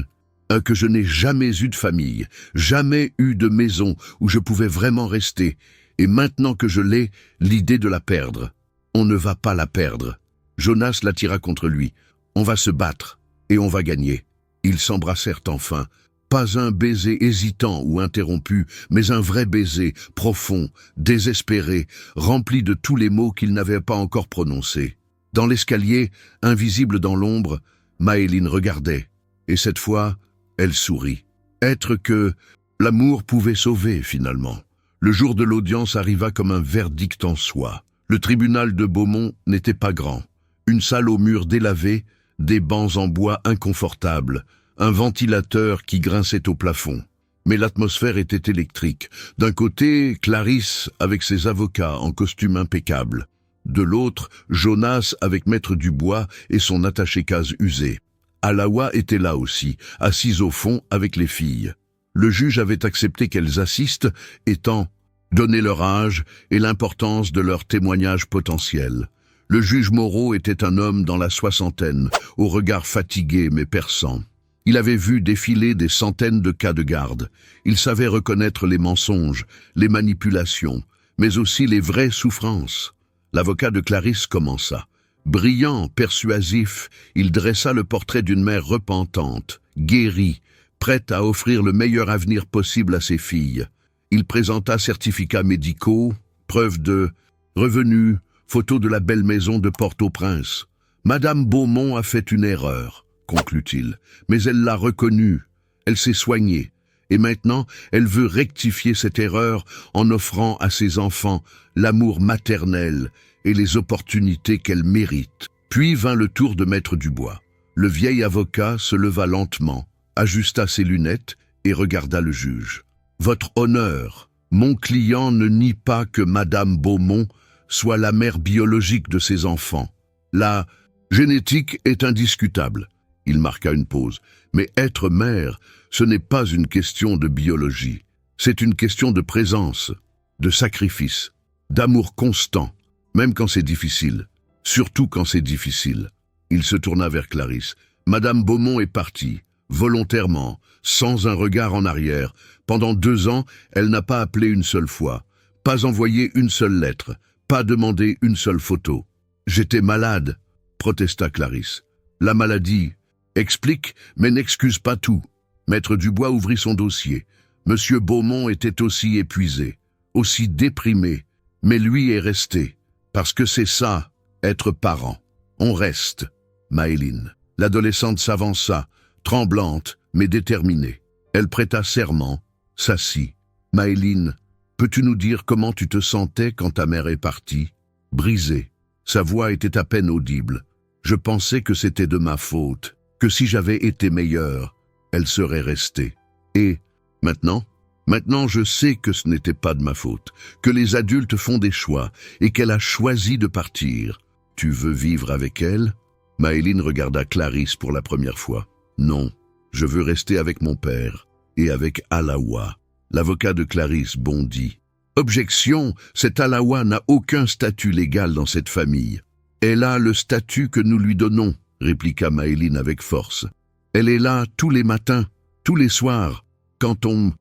que je n'ai jamais eu de famille, jamais eu de maison où je pouvais vraiment rester. Et maintenant que je l'ai, l'idée de la perdre. On ne va pas la perdre. » Jonas l'attira contre lui. « On va se battre, et on va gagner. » Ils s'embrassèrent enfin. Pas un baiser hésitant ou interrompu, mais un vrai baiser, profond, désespéré, rempli de tous les mots qu'ils n'avaient pas encore prononcés. Dans l'escalier, invisible dans l'ombre, Maëline regardait. et cette fois, elle sourit. Être que l'amour pouvait sauver, finalement. Le jour de l'audience arriva comme un verdict en soi. Le tribunal de Beaumont n'était pas grand. Une salle aux murs délavés, des bancs en bois inconfortables, un ventilateur qui grinçait au plafond. Mais l'atmosphère était électrique. D'un côté, Clarisse avec ses avocats en costume impeccable. De l'autre, Jonas avec Maître Dubois et son attaché-case usé. Alawa était là aussi, assise au fond avec les filles. Le juge avait accepté qu'elles assistent, étant donné leur âge et l'importance de leur témoignage potentiel. Le juge Moreau était un homme dans la soixantaine, au regard fatigué mais perçant. Il avait vu défiler des centaines de cas de garde. Il savait reconnaître les mensonges, les manipulations, mais aussi les vraies souffrances. L'avocat de Clarisse commença. Brillant, persuasif, il dressa le portrait d'une mère repentante, guérie, prête à offrir le meilleur avenir possible à ses filles. Il présenta certificats médicaux, preuves de revenus, photos de la belle maison de Port-au-Prince. Madame Beaumont a fait une erreur, conclut-il, mais elle l'a reconnue, elle s'est soignée, et maintenant elle veut rectifier cette erreur en offrant à ses enfants l'amour maternel et les opportunités qu'elle mérite. Puis vint le tour de Maître Dubois. Le vieil avocat se leva lentement, ajusta ses lunettes et regarda le juge. « Votre honneur, mon client ne nie pas que Madame Beaumont soit la mère biologique de ses enfants. La génétique est indiscutable. » Il marqua une pause. « Mais être mère, ce n'est pas une question de biologie. C'est une question de présence, de sacrifice, d'amour constant, même quand c'est difficile. Surtout quand c'est difficile. » Il se tourna vers Clarisse. « Madame Beaumont est partie, volontairement, sans un regard en arrière. Pendant 2 ans, elle n'a pas appelé une seule fois, pas envoyé une seule lettre, pas demandé une seule photo. »« J'étais malade, » protesta Clarisse. « La maladie explique, mais n'excuse pas tout. » Maître Dubois ouvrit son dossier. Monsieur Beaumont était aussi épuisé, aussi déprimé, mais lui est resté. Parce que c'est ça, être parent. On reste. Maëline. L'adolescente s'avança, tremblante, mais déterminée. Elle prêta serment, s'assit. Maëline, peux-tu nous dire comment tu te sentais quand ta mère est partie? Brisée. Sa voix était à peine audible. Je pensais que c'était de ma faute, que si j'avais été meilleure, elle serait restée. Et maintenant? Maintenant, je sais que ce n'était pas de ma faute, que les adultes font des choix et qu'elle a choisi de partir. Tu veux vivre avec elle? Maëline regarda Clarisse pour la première fois. Non, je veux rester avec mon père et avec Alawa. L'avocat de Clarisse bondit. Objection, cette Alawa n'a aucun statut légal dans cette famille. Elle a le statut que nous lui donnons, répliqua Maëline avec force. Elle est là tous les matins, tous les soirs, quand on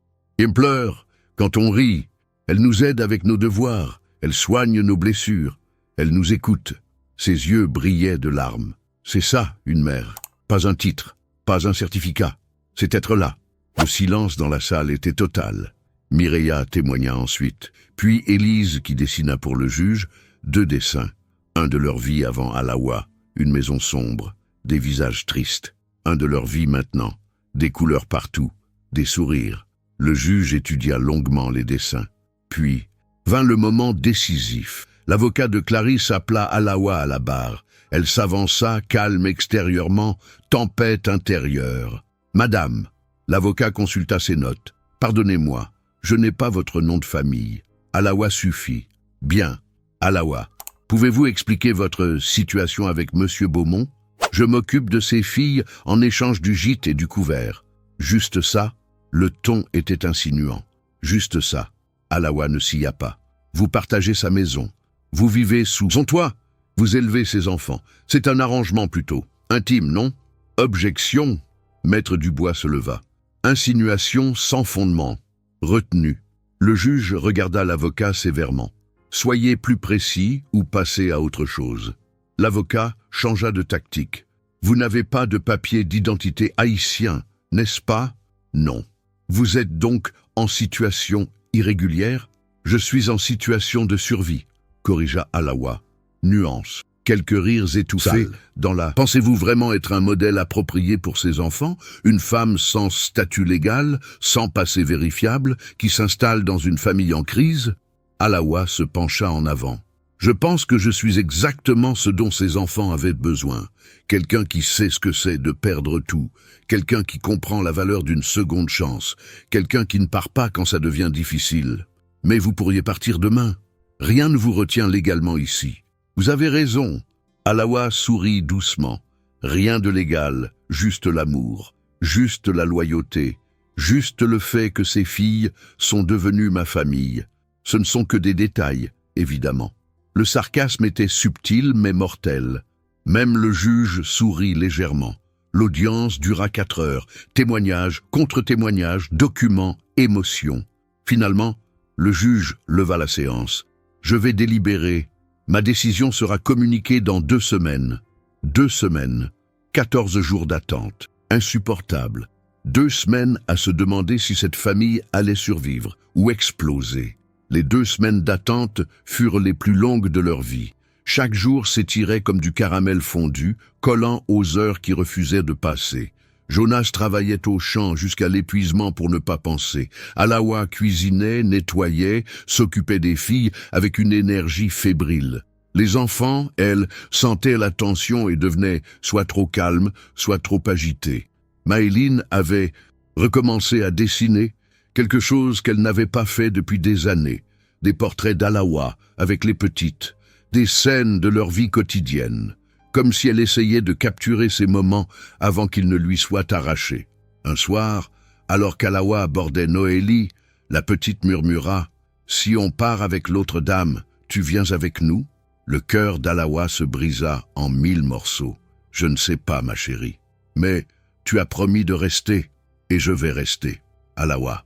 pleure, quand on rit. Elle nous aide avec nos devoirs, elle soigne nos blessures, elle nous écoute. Ses yeux brillaient de larmes. C'est ça, une mère. Pas un titre, pas un certificat. C'est être là. Le silence dans la salle était total. Mireya témoigna ensuite, puis Élise qui dessina pour le juge 2 dessins. Un de leur vie avant Alawa, une maison sombre, des visages tristes. Un de leur vie maintenant, des couleurs partout, des sourires. Le juge étudia longuement les dessins. Puis vint le moment décisif. L'avocat de Clarisse appela Alawa à la barre. Elle s'avança, calme extérieurement, tempête intérieure. « Madame », l'avocat consulta ses notes. « Pardonnez-moi, je n'ai pas votre nom de famille. Alawa suffit. »« Bien, Alawa. Pouvez-vous expliquer votre situation avec Monsieur Beaumont? Je m'occupe de ses filles en échange du gîte et du couvert. » Juste ça? Le ton était insinuant. Juste ça. Alawa ne s'ya pas. Vous partagez sa maison. Vous vivez sous son toit. Vous élevez ses enfants. C'est un arrangement plutôt. Intime, non? Objection. Maître Dubois se leva. Insinuation sans fondement. Retenue. Le juge regarda l'avocat sévèrement. Soyez plus précis ou passez à autre chose. L'avocat changea de tactique. Vous n'avez pas de papier d'identité haïtien, n'est-ce pas? Non. Vous êtes donc en situation irrégulière? Je suis en situation de survie, corrigea Alawa. Nuance. Quelques rires étouffés dans la « Pensez-vous vraiment être un modèle approprié pour ces enfants? Une femme sans statut légal, sans passé vérifiable, qui s'installe dans une famille en crise ?» Alawa se pencha en avant. « Je pense que je suis exactement ce dont ces enfants avaient besoin. Quelqu'un qui sait ce que c'est de perdre tout, quelqu'un qui comprend la valeur d'une seconde chance, quelqu'un qui ne part pas quand ça devient difficile. Mais vous pourriez partir demain. Rien ne vous retient légalement ici. Vous avez raison. » Alawa sourit doucement. Rien de légal, juste l'amour, juste la loyauté, juste le fait que ces filles sont devenues ma famille. Ce ne sont que des détails, évidemment. Le sarcasme était subtil mais mortel. Même le juge sourit légèrement. L'audience dura 4 heures. Témoignages, contre-témoignages, documents, émotions. Finalement, le juge leva la séance. « Je vais délibérer. Ma décision sera communiquée dans 2 semaines. 2 semaines. 14 jours d'attente. Insupportable. 2 semaines à se demander si cette famille allait survivre ou exploser. Les 2 semaines d'attente furent les plus longues de leur vie. Chaque jour s'étirait comme du caramel fondu, collant aux heures qui refusaient de passer. Jonas travaillait au champ jusqu'à l'épuisement pour ne pas penser. Alawa cuisinait, nettoyait, s'occupait des filles avec une énergie fébrile. Les enfants, elles, sentaient la tension et devenaient soit trop calmes, soit trop agités. Maëline avait recommencé à dessiner, quelque chose qu'elle n'avait pas fait depuis des années. Des portraits d'Alawa avec les petites, des scènes de leur vie quotidienne, comme si elle essayait de capturer ces moments avant qu'ils ne lui soient arrachés. Un soir, alors qu'Alawa abordait Noélie, la petite murmura « Si on part avec l'autre dame, tu viens avec nous ?» Le cœur d'Alawa se brisa en 1000 morceaux. « Je ne sais pas, ma chérie, mais tu as promis de rester, et je vais rester. » Alawa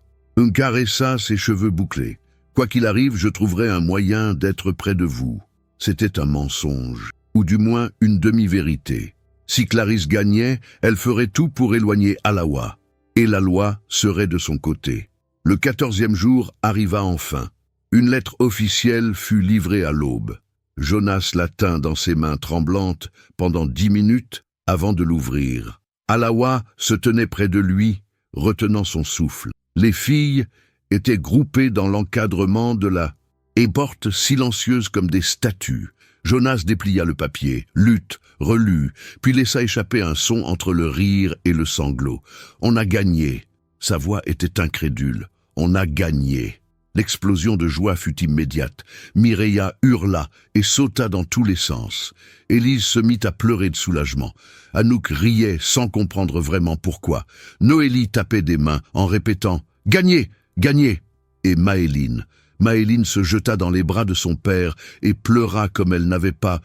caressa ses cheveux bouclés. « Quoi qu'il arrive, je trouverai un moyen d'être près de vous. » C'était un mensonge, ou du moins une demi-vérité. Si Clarisse gagnait, elle ferait tout pour éloigner Alawa, et la loi serait de son côté. Le 14e jour arriva enfin. Une lettre officielle fut livrée à l'aube. Jonas la tint dans ses mains tremblantes pendant 10 minutes avant de l'ouvrir. Alawa se tenait près de lui, retenant son souffle. Les filles étaient groupées dans l'encadrement de la porte silencieuses comme des statues. Jonas déplia le papier, lut, relut, puis laissa échapper un son entre le rire et le sanglot. « On a gagné !» Sa voix était incrédule. « On a gagné !» L'explosion de joie fut immédiate. Mireia hurla et sauta dans tous les sens. Élise se mit à pleurer de soulagement. Anouk riait sans comprendre vraiment pourquoi. Noélie tapait des mains en répétant « Gagné ! Gagné !» Et Maëline se jeta dans les bras de son père et pleura comme elle n'avait pas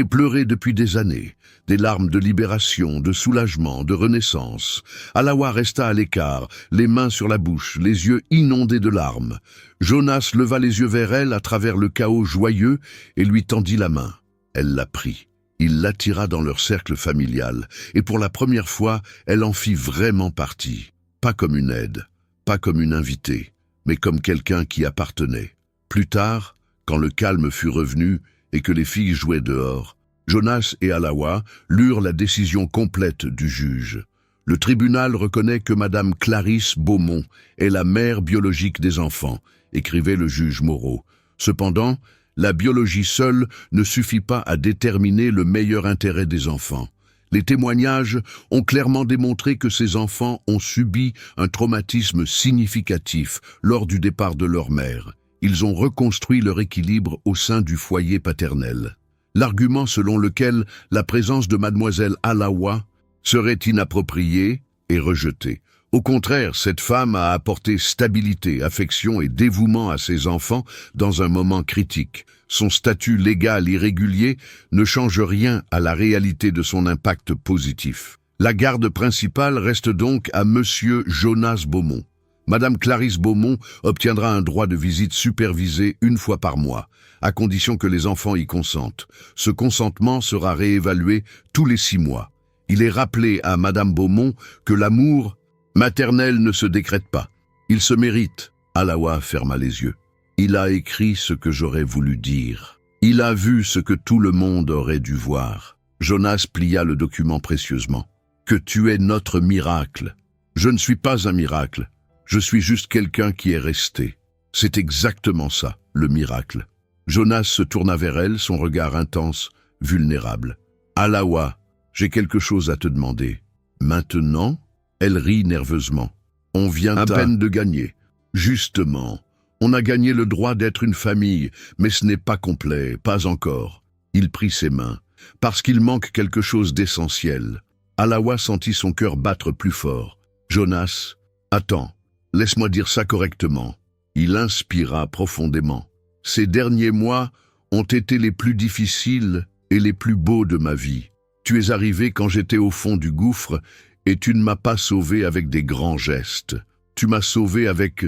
pleuré depuis des années. Des larmes de libération, de soulagement, de renaissance. Alawa resta à l'écart, les mains sur la bouche, les yeux inondés de larmes. Jonas leva les yeux vers elle à travers le chaos joyeux et lui tendit la main. Elle la prit. Il l'attira dans leur cercle familial, et pour la première fois, elle en fit vraiment partie. Pas comme une aide, pas comme une invitée, mais comme quelqu'un qui appartenait. Plus tard, quand le calme fut revenu et que les filles jouaient dehors, Jonas et Alawa lurent la décision complète du juge. Le tribunal reconnaît que Madame Clarisse Beaumont est la mère biologique des enfants, écrivait le juge Moreau. Cependant, la biologie seule ne suffit pas à déterminer le meilleur intérêt des enfants. Les témoignages ont clairement démontré que ces enfants ont subi un traumatisme significatif lors du départ de leur mère. Ils ont reconstruit leur équilibre au sein du foyer paternel. L'argument selon lequel la présence de mademoiselle Alawa serait inappropriée est rejeté. Au contraire, cette femme a apporté stabilité, affection et dévouement à ses enfants dans un moment critique. Son statut légal irrégulier ne change rien à la réalité de son impact positif. La garde principale reste donc à Monsieur Jonas Beaumont. Madame Clarisse Beaumont obtiendra un droit de visite supervisé 1 fois par mois, à condition que les enfants y consentent. Ce consentement sera réévalué tous les 6 mois. Il est rappelé à Madame Beaumont que l'amour maternel ne se décrète pas. Il se mérite. Alawa ferma les yeux. Il a écrit ce que j'aurais voulu dire. Il a vu ce que tout le monde aurait dû voir. Jonas plia le document précieusement. Que tu es notre miracle. Je ne suis pas un miracle. Je suis juste quelqu'un qui est resté. C'est exactement ça, le miracle. Jonas se tourna vers elle, son regard intense, vulnérable. Alawa, j'ai quelque chose à te demander. Maintenant? Elle rit nerveusement. On vient à peine de gagner. Justement, on a gagné le droit d'être une famille, mais ce n'est pas complet, pas encore. Il prit ses mains, parce qu'il manque quelque chose d'essentiel. Alawa sentit son cœur battre plus fort. Jonas, attends, laisse-moi dire ça correctement. Il inspira profondément. Ces derniers mois ont été les plus difficiles et les plus beaux de ma vie. Tu es arrivé quand j'étais au fond du gouffre et tu ne m'as pas sauvé avec des grands gestes. Tu m'as sauvé avec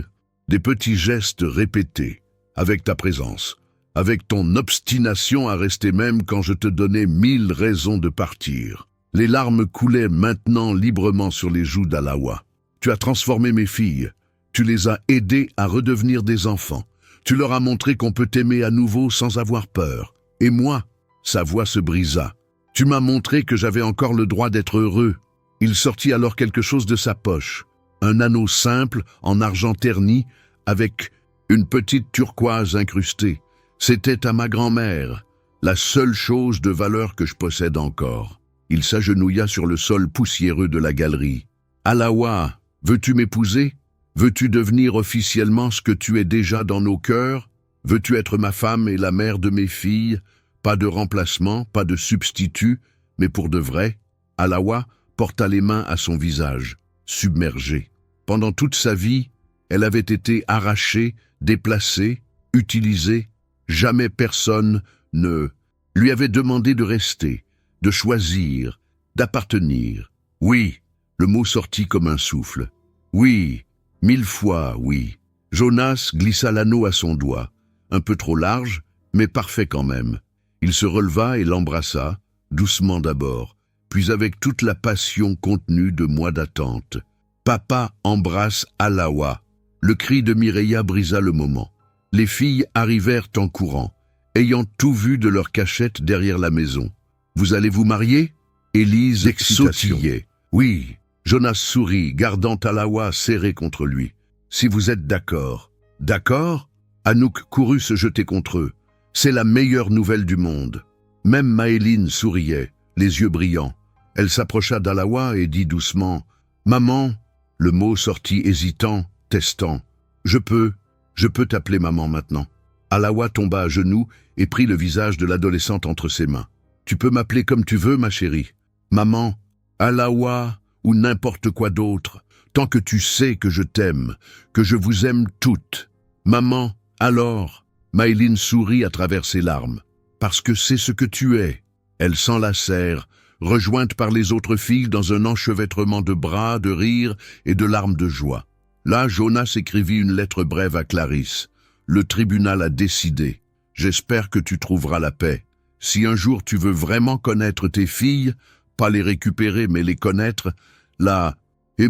des petits gestes répétés, avec ta présence, avec ton obstination à rester même quand je te donnais 1000 raisons de partir. Les larmes coulaient maintenant librement sur les joues d'Alawa. Tu as transformé mes filles. Tu les as aidées à redevenir des enfants. Tu leur as montré qu'on peut aimer à nouveau sans avoir peur. Et moi, sa voix se brisa. Tu m'as montré que j'avais encore le droit d'être heureux. Il sortit alors quelque chose de sa poche. Un anneau simple, en argent terni, avec une petite turquoise incrustée. C'était à ma grand-mère, la seule chose de valeur que je possède encore. Il s'agenouilla sur le sol poussiéreux de la galerie. « Alawa, veux-tu m'épouser? Veux-tu devenir officiellement ce que tu es déjà dans nos cœurs? Veux-tu être ma femme et la mère de mes filles? Pas de remplacement, pas de substitut, mais pour de vrai ?» Alawa porta les mains à son visage, submergé. Pendant toute sa vie, elle avait été arrachée, déplacée, utilisée. Jamais personne ne lui avait demandé de rester, de choisir, d'appartenir. Oui, le mot sortit comme un souffle. Oui, 1000 fois oui. Jonas glissa l'anneau à son doigt, un peu trop large, mais parfait quand même. Il se releva et l'embrassa, doucement d'abord, puis avec toute la passion contenue de mois d'attente. Papa embrasse Alawa. Le cri de Mireia brisa le moment. Les filles arrivèrent en courant, ayant tout vu de leur cachette derrière la maison. « Vous allez vous marier » Élise sautillait. « Oui. » Jonas sourit, gardant Alawa serré contre lui. « Si vous êtes d'accord. »« D'accord » Anouk courut se jeter contre eux. « C'est la meilleure nouvelle du monde. » Même Maëline souriait, les yeux brillants. Elle s'approcha d'Alawa et dit doucement « Maman » Le mot sortit hésitant, testant. « Je peux t'appeler maman maintenant. » Alawa tomba à genoux et prit le visage de l'adolescente entre ses mains. « Tu peux m'appeler comme tu veux, ma chérie. Maman, Alawa ou n'importe quoi d'autre, tant que tu sais que je t'aime, que je vous aime toutes. Maman, alors ?» Maëline sourit à travers ses larmes. « Parce que c'est ce que tu es. » Elles s'enlacèrent, rejointes par les autres filles dans un enchevêtrement de bras, de rires et de larmes de joie. Là, Jonas écrivit une lettre brève à Clarisse. « Le tribunal a décidé. J'espère que tu trouveras la paix. Si un jour tu veux vraiment connaître tes filles, pas les récupérer mais les connaître, la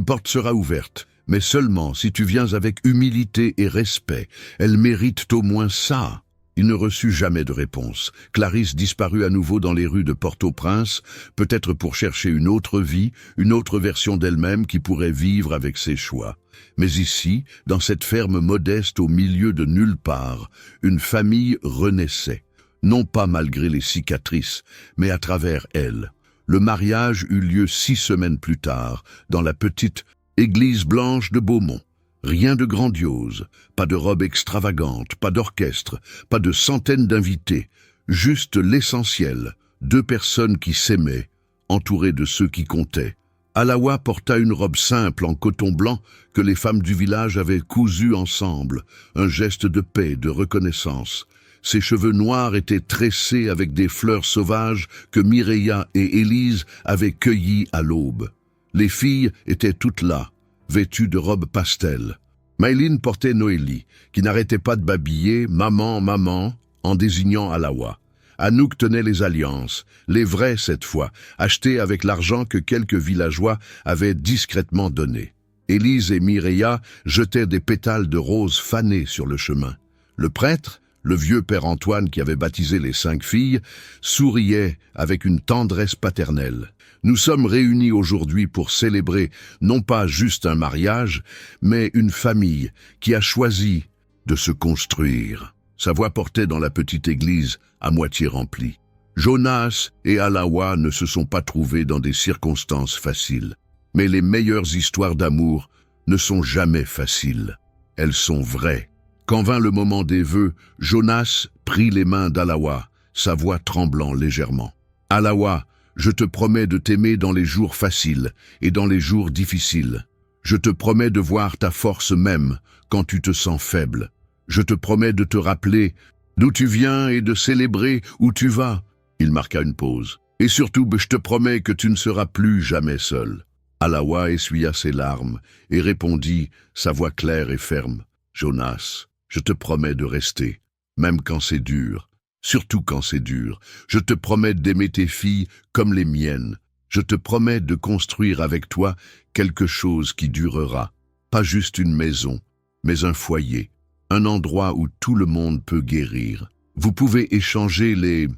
porte sera ouverte. Mais seulement si tu viens avec humilité et respect. Elles méritent au moins ça. » Il ne reçut jamais de réponse. Clarisse disparut à nouveau dans les rues de Port-au-Prince, peut-être pour chercher une autre vie, une autre version d'elle-même qui pourrait vivre avec ses choix. Mais ici, dans cette ferme modeste au milieu de nulle part, une famille renaissait. Non pas malgré les cicatrices, mais à travers elle. Le mariage eut lieu 6 semaines plus tard, dans la petite église blanche de Beaumont. Rien de grandiose, pas de robe extravagante, pas d'orchestre, pas de centaines d'invités, juste l'essentiel, 2 personnes qui s'aimaient, entourées de ceux qui comptaient. Alawa porta une robe simple en coton blanc que les femmes du village avaient cousue ensemble, un geste de paix, de reconnaissance. Ses cheveux noirs étaient tressés avec des fleurs sauvages que Mireia et Élise avaient cueillies à l'aube. Les filles étaient toutes là, vêtues de robes pastel. Maëline portait Noélie, qui n'arrêtait pas de babiller « Maman, maman » en désignant Alawa. Anouk tenait les alliances, les vraies cette fois, achetées avec l'argent que quelques villageois avaient discrètement donné. Élise et Mireia jetaient des pétales de roses fanées sur le chemin. Le prêtre, Le vieux père Antoine, qui avait baptisé les 5 filles, souriait avec une tendresse paternelle. Nous sommes réunis aujourd'hui pour célébrer non pas juste un mariage, mais une famille qui a choisi de se construire. Sa voix portait dans la petite église à moitié remplie. Jonas et Alawa ne se sont pas trouvés dans des circonstances faciles. Mais les meilleures histoires d'amour ne sont jamais faciles. Elles sont vraies. Quand vint le moment des vœux, Jonas prit les mains d'Alawa, sa voix tremblant légèrement. « Alawa, je te promets de t'aimer dans les jours faciles et dans les jours difficiles. Je te promets de voir ta force même quand tu te sens faible. Je te promets de te rappeler d'où tu viens et de célébrer où tu vas. » Il marqua une pause. « Et surtout, je te promets que tu ne seras plus jamais seul. » Alawa essuya ses larmes et répondit, sa voix claire et ferme. « Jonas, je te promets de rester, même quand c'est dur, surtout quand c'est dur. Je te promets d'aimer tes filles comme les miennes. Je te promets de construire avec toi quelque chose qui durera. Pas juste une maison, mais un foyer, un endroit où tout le monde peut guérir. Vous pouvez échanger les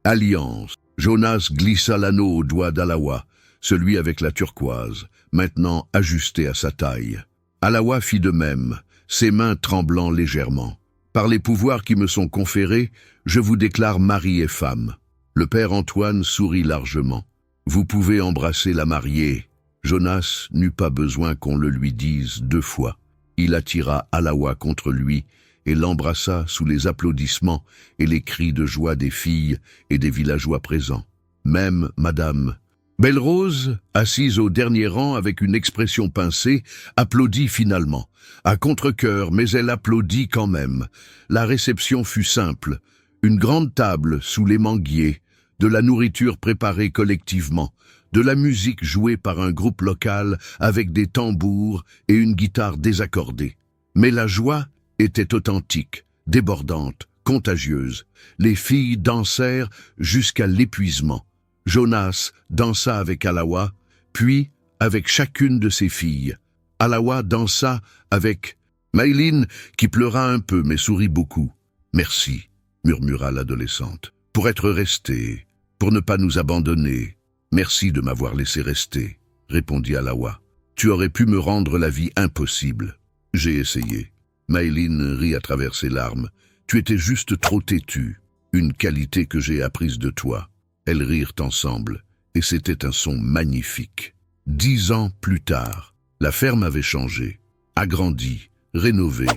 alliances. » Jonas glissa l'anneau au doigt d'Alawa, celui avec la turquoise, maintenant ajusté à sa taille. Alawa fit de même, ses mains tremblant légèrement. « Par les pouvoirs qui me sont conférés, je vous déclare mari et femme. » Le père Antoine sourit largement. « Vous pouvez embrasser la mariée. » Jonas n'eut pas besoin qu'on le lui dise 2 fois. Il attira Alawa contre lui et l'embrassa sous les applaudissements et les cris de joie des filles et des villageois présents. Même Madame Belle-Rose, assise au dernier rang avec une expression pincée, applaudit finalement. À contre-cœur, mais elle applaudit quand même. La réception fut simple. Une grande table sous les manguiers, de la nourriture préparée collectivement, de la musique jouée par un groupe local avec des tambours et une guitare désaccordée. Mais la joie était authentique, débordante, contagieuse. Les filles dansèrent jusqu'à l'épuisement. Jonas dansa avec Alawa, puis avec chacune de ses filles. Alawa dansa avec Maïline, qui pleura un peu mais sourit beaucoup. « Merci », murmura l'adolescente, « pour être restée, pour ne pas nous abandonner. Merci de m'avoir laissé rester, » répondit Alawa. « Tu aurais pu me rendre la vie impossible. » « J'ai essayé. » Maïline rit à travers ses larmes. « Tu étais juste trop têtue, une qualité que j'ai apprise de toi. » Elles rirent ensemble, et c'était un son magnifique. 10 ans plus tard, la ferme avait changé, agrandie, rénovée,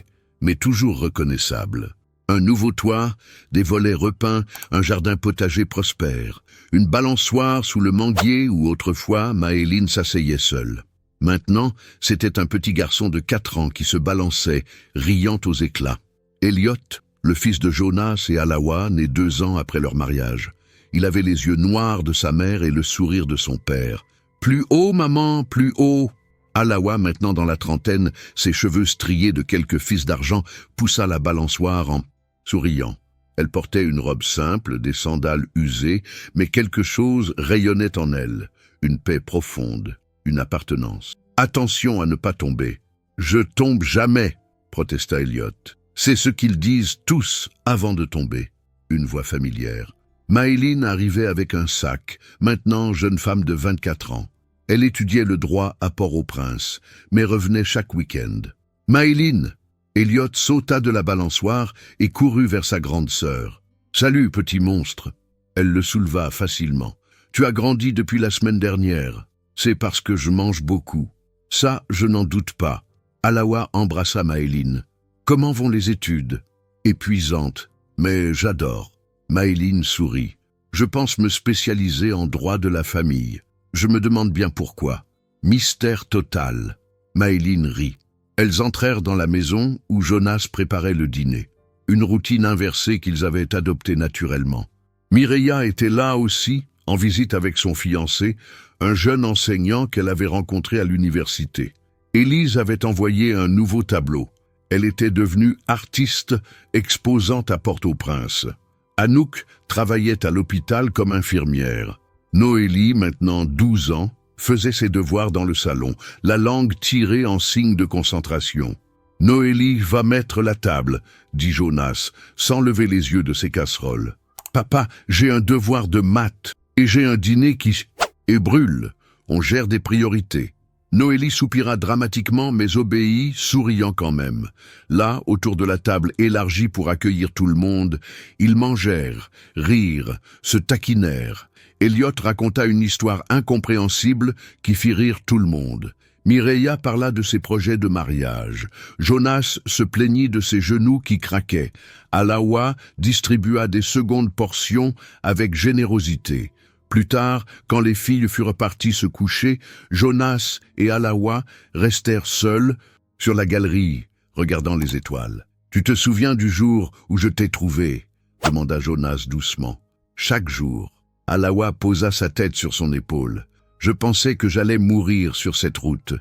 mais toujours reconnaissable. Un nouveau toit, des volets repeints, un jardin potager prospère, une balançoire sous le manguier où autrefois Maëline s'asseyait seule. Maintenant, c'était un petit garçon de 4 ans qui se balançait, riant aux éclats. Elliot, le fils de Jonas et Alawa, né 2 ans après leur mariage. Il avait les yeux noirs de sa mère et le sourire de son père. « Plus haut, maman, plus haut !» Alawa, maintenant dans la trentaine, ses cheveux striés de quelques fils d'argent, poussa la balançoire en souriant. Elle portait une robe simple, des sandales usées, mais quelque chose rayonnait en elle, une paix profonde, une appartenance. « Attention à ne pas tomber. »« Je tombe jamais !» protesta Elliot. « C'est ce qu'ils disent tous avant de tomber. » Une voix familière. Maëline arrivait avec un sac, maintenant jeune femme de 24 ans. Elle étudiait le droit à Port-au-Prince, mais revenait chaque week-end. « Maëline !» Elliot sauta de la balançoire et courut vers sa grande sœur. « Salut, petit monstre !» Elle le souleva facilement. « Tu as grandi depuis la semaine dernière. C'est parce que je mange beaucoup. Ça, je n'en doute pas. » Alawa embrassa Maëline. « Comment vont les études ?»« Épuisantes, mais j'adore. » Maëline sourit. « Je pense me spécialiser en droit de la famille. Je me demande bien pourquoi. Mystère total. » Maëline rit. Elles entrèrent dans la maison où Jonas préparait le dîner. Une routine inversée qu'ils avaient adoptée naturellement. Mireia était là aussi, en visite avec son fiancé, un jeune enseignant qu'elle avait rencontré à l'université. Élise avait envoyé un nouveau tableau. Elle était devenue artiste exposante à Port-au-Prince. Anouk travaillait à l'hôpital comme infirmière. Noélie, maintenant 12 ans, faisait ses devoirs dans le salon, la langue tirée en signe de concentration. Noélie va mettre la table, dit Jonas, sans lever les yeux de ses casseroles. Papa, j'ai un devoir de maths, et j'ai un dîner qui... et brûle. On gère des priorités. Noélie soupira dramatiquement, mais obéit, souriant quand même. Là, autour de la table élargie pour accueillir tout le monde, ils mangèrent, rirent, se taquinèrent. Elliot raconta une histoire incompréhensible qui fit rire tout le monde. Mireia parla de ses projets de mariage. Jonas se plaignit de ses genoux qui craquaient. Alawa distribua des secondes portions avec générosité. Plus tard, quand les filles furent parties se coucher, Jonas et Alawa restèrent seuls sur la galerie, regardant les étoiles. « Tu te souviens du jour où je t'ai trouvé ?» demanda Jonas doucement. Chaque jour, Alawa posa sa tête sur son épaule. « Je pensais que j'allais mourir sur cette route.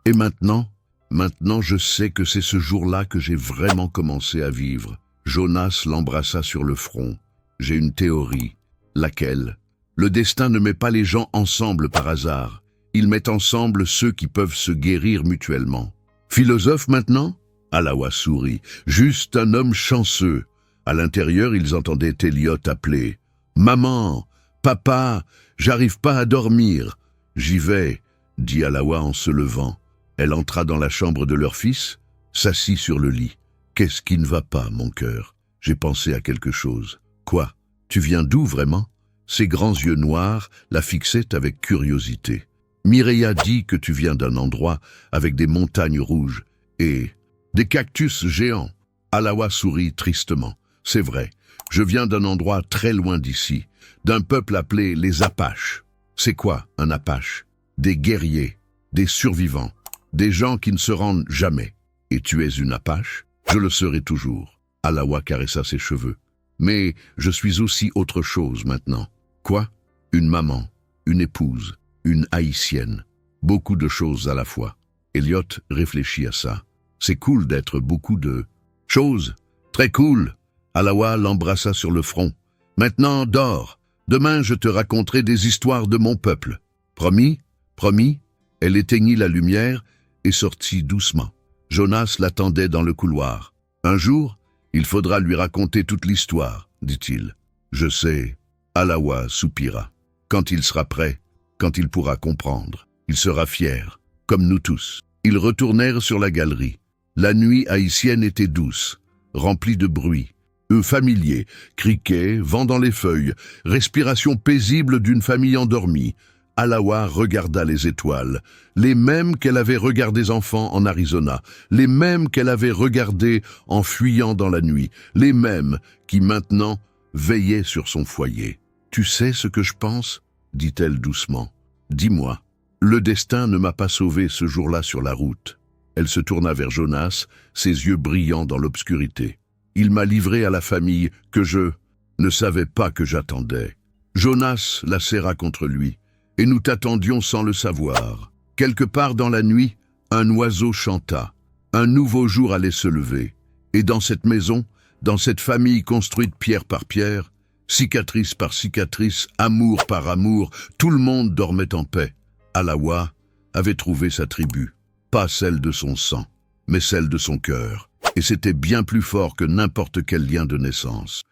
Et maintenant je sais que c'est ce jour-là que j'ai vraiment commencé à vivre. » Jonas l'embrassa sur le front. « J'ai une théorie. » Laquelle ? Le destin ne met pas les gens ensemble par hasard. Il met ensemble ceux qui peuvent se guérir mutuellement. Philosophe maintenant ? Alawa sourit. Juste un homme chanceux. À l'intérieur, ils entendaient Elliot appeler. Maman, papa, j'arrive pas à dormir. J'y vais, dit Alawa en se levant. Elle entra dans la chambre de leur fils, s'assit sur le lit. Qu'est-ce qui ne va pas, mon cœur ? J'ai pensé à quelque chose. Quoi ? Tu viens d'où vraiment ? Ses grands yeux noirs la fixaient avec curiosité. Mireia dit que tu viens d'un endroit avec des montagnes rouges et des cactus géants. Alawa sourit tristement. C'est vrai, je viens d'un endroit très loin d'ici, d'un peuple appelé les Apaches. C'est quoi un Apache ? Des guerriers, des survivants, des gens qui ne se rendent jamais. Et tu es une Apache ? Je le serai toujours. Alawa caressa ses cheveux. Mais je suis aussi autre chose maintenant. Quoi ? Une maman, une épouse, une haïtienne. Beaucoup de choses à la fois. Elliot réfléchit à ça. C'est cool d'être beaucoup de choses. Très cool. Alawa l'embrassa sur le front. Maintenant, dors. Demain, je te raconterai des histoires de mon peuple. Promis ? Promis ? Elle éteignit la lumière et sortit doucement. Jonas l'attendait dans le couloir. Un jour, il faudra lui raconter toute l'histoire, dit-il. Je sais. Alawa soupira. Quand il sera prêt, quand il pourra comprendre, il sera fier, comme nous tous. Ils retournèrent sur la galerie. La nuit haïtienne était douce, remplie de bruit. Eux familiers, criquets, vent dans les feuilles, respiration paisible d'une famille endormie. Alawa regarda les étoiles, les mêmes qu'elle avait regardées enfant en Arizona, les mêmes qu'elle avait regardées en fuyant dans la nuit, les mêmes qui maintenant veillaient sur son foyer. « Tu sais ce que je pense ?» dit-elle doucement. « Dis-moi, le destin ne m'a pas sauvé ce jour-là sur la route. » Elle se tourna vers Jonas, ses yeux brillants dans l'obscurité. « Il m'a livré à la famille que je ne savais pas que j'attendais. » Jonas la serra contre lui. « Et nous t'attendions sans le savoir. Quelque part dans la nuit, un oiseau chanta. Un nouveau jour allait se lever. Et dans cette maison, dans cette famille construite pierre par pierre, cicatrice par cicatrice, amour par amour, tout le monde dormait en paix. Alawa avait trouvé sa tribu, pas celle de son sang, mais celle de son cœur. Et c'était bien plus fort que n'importe quel lien de naissance.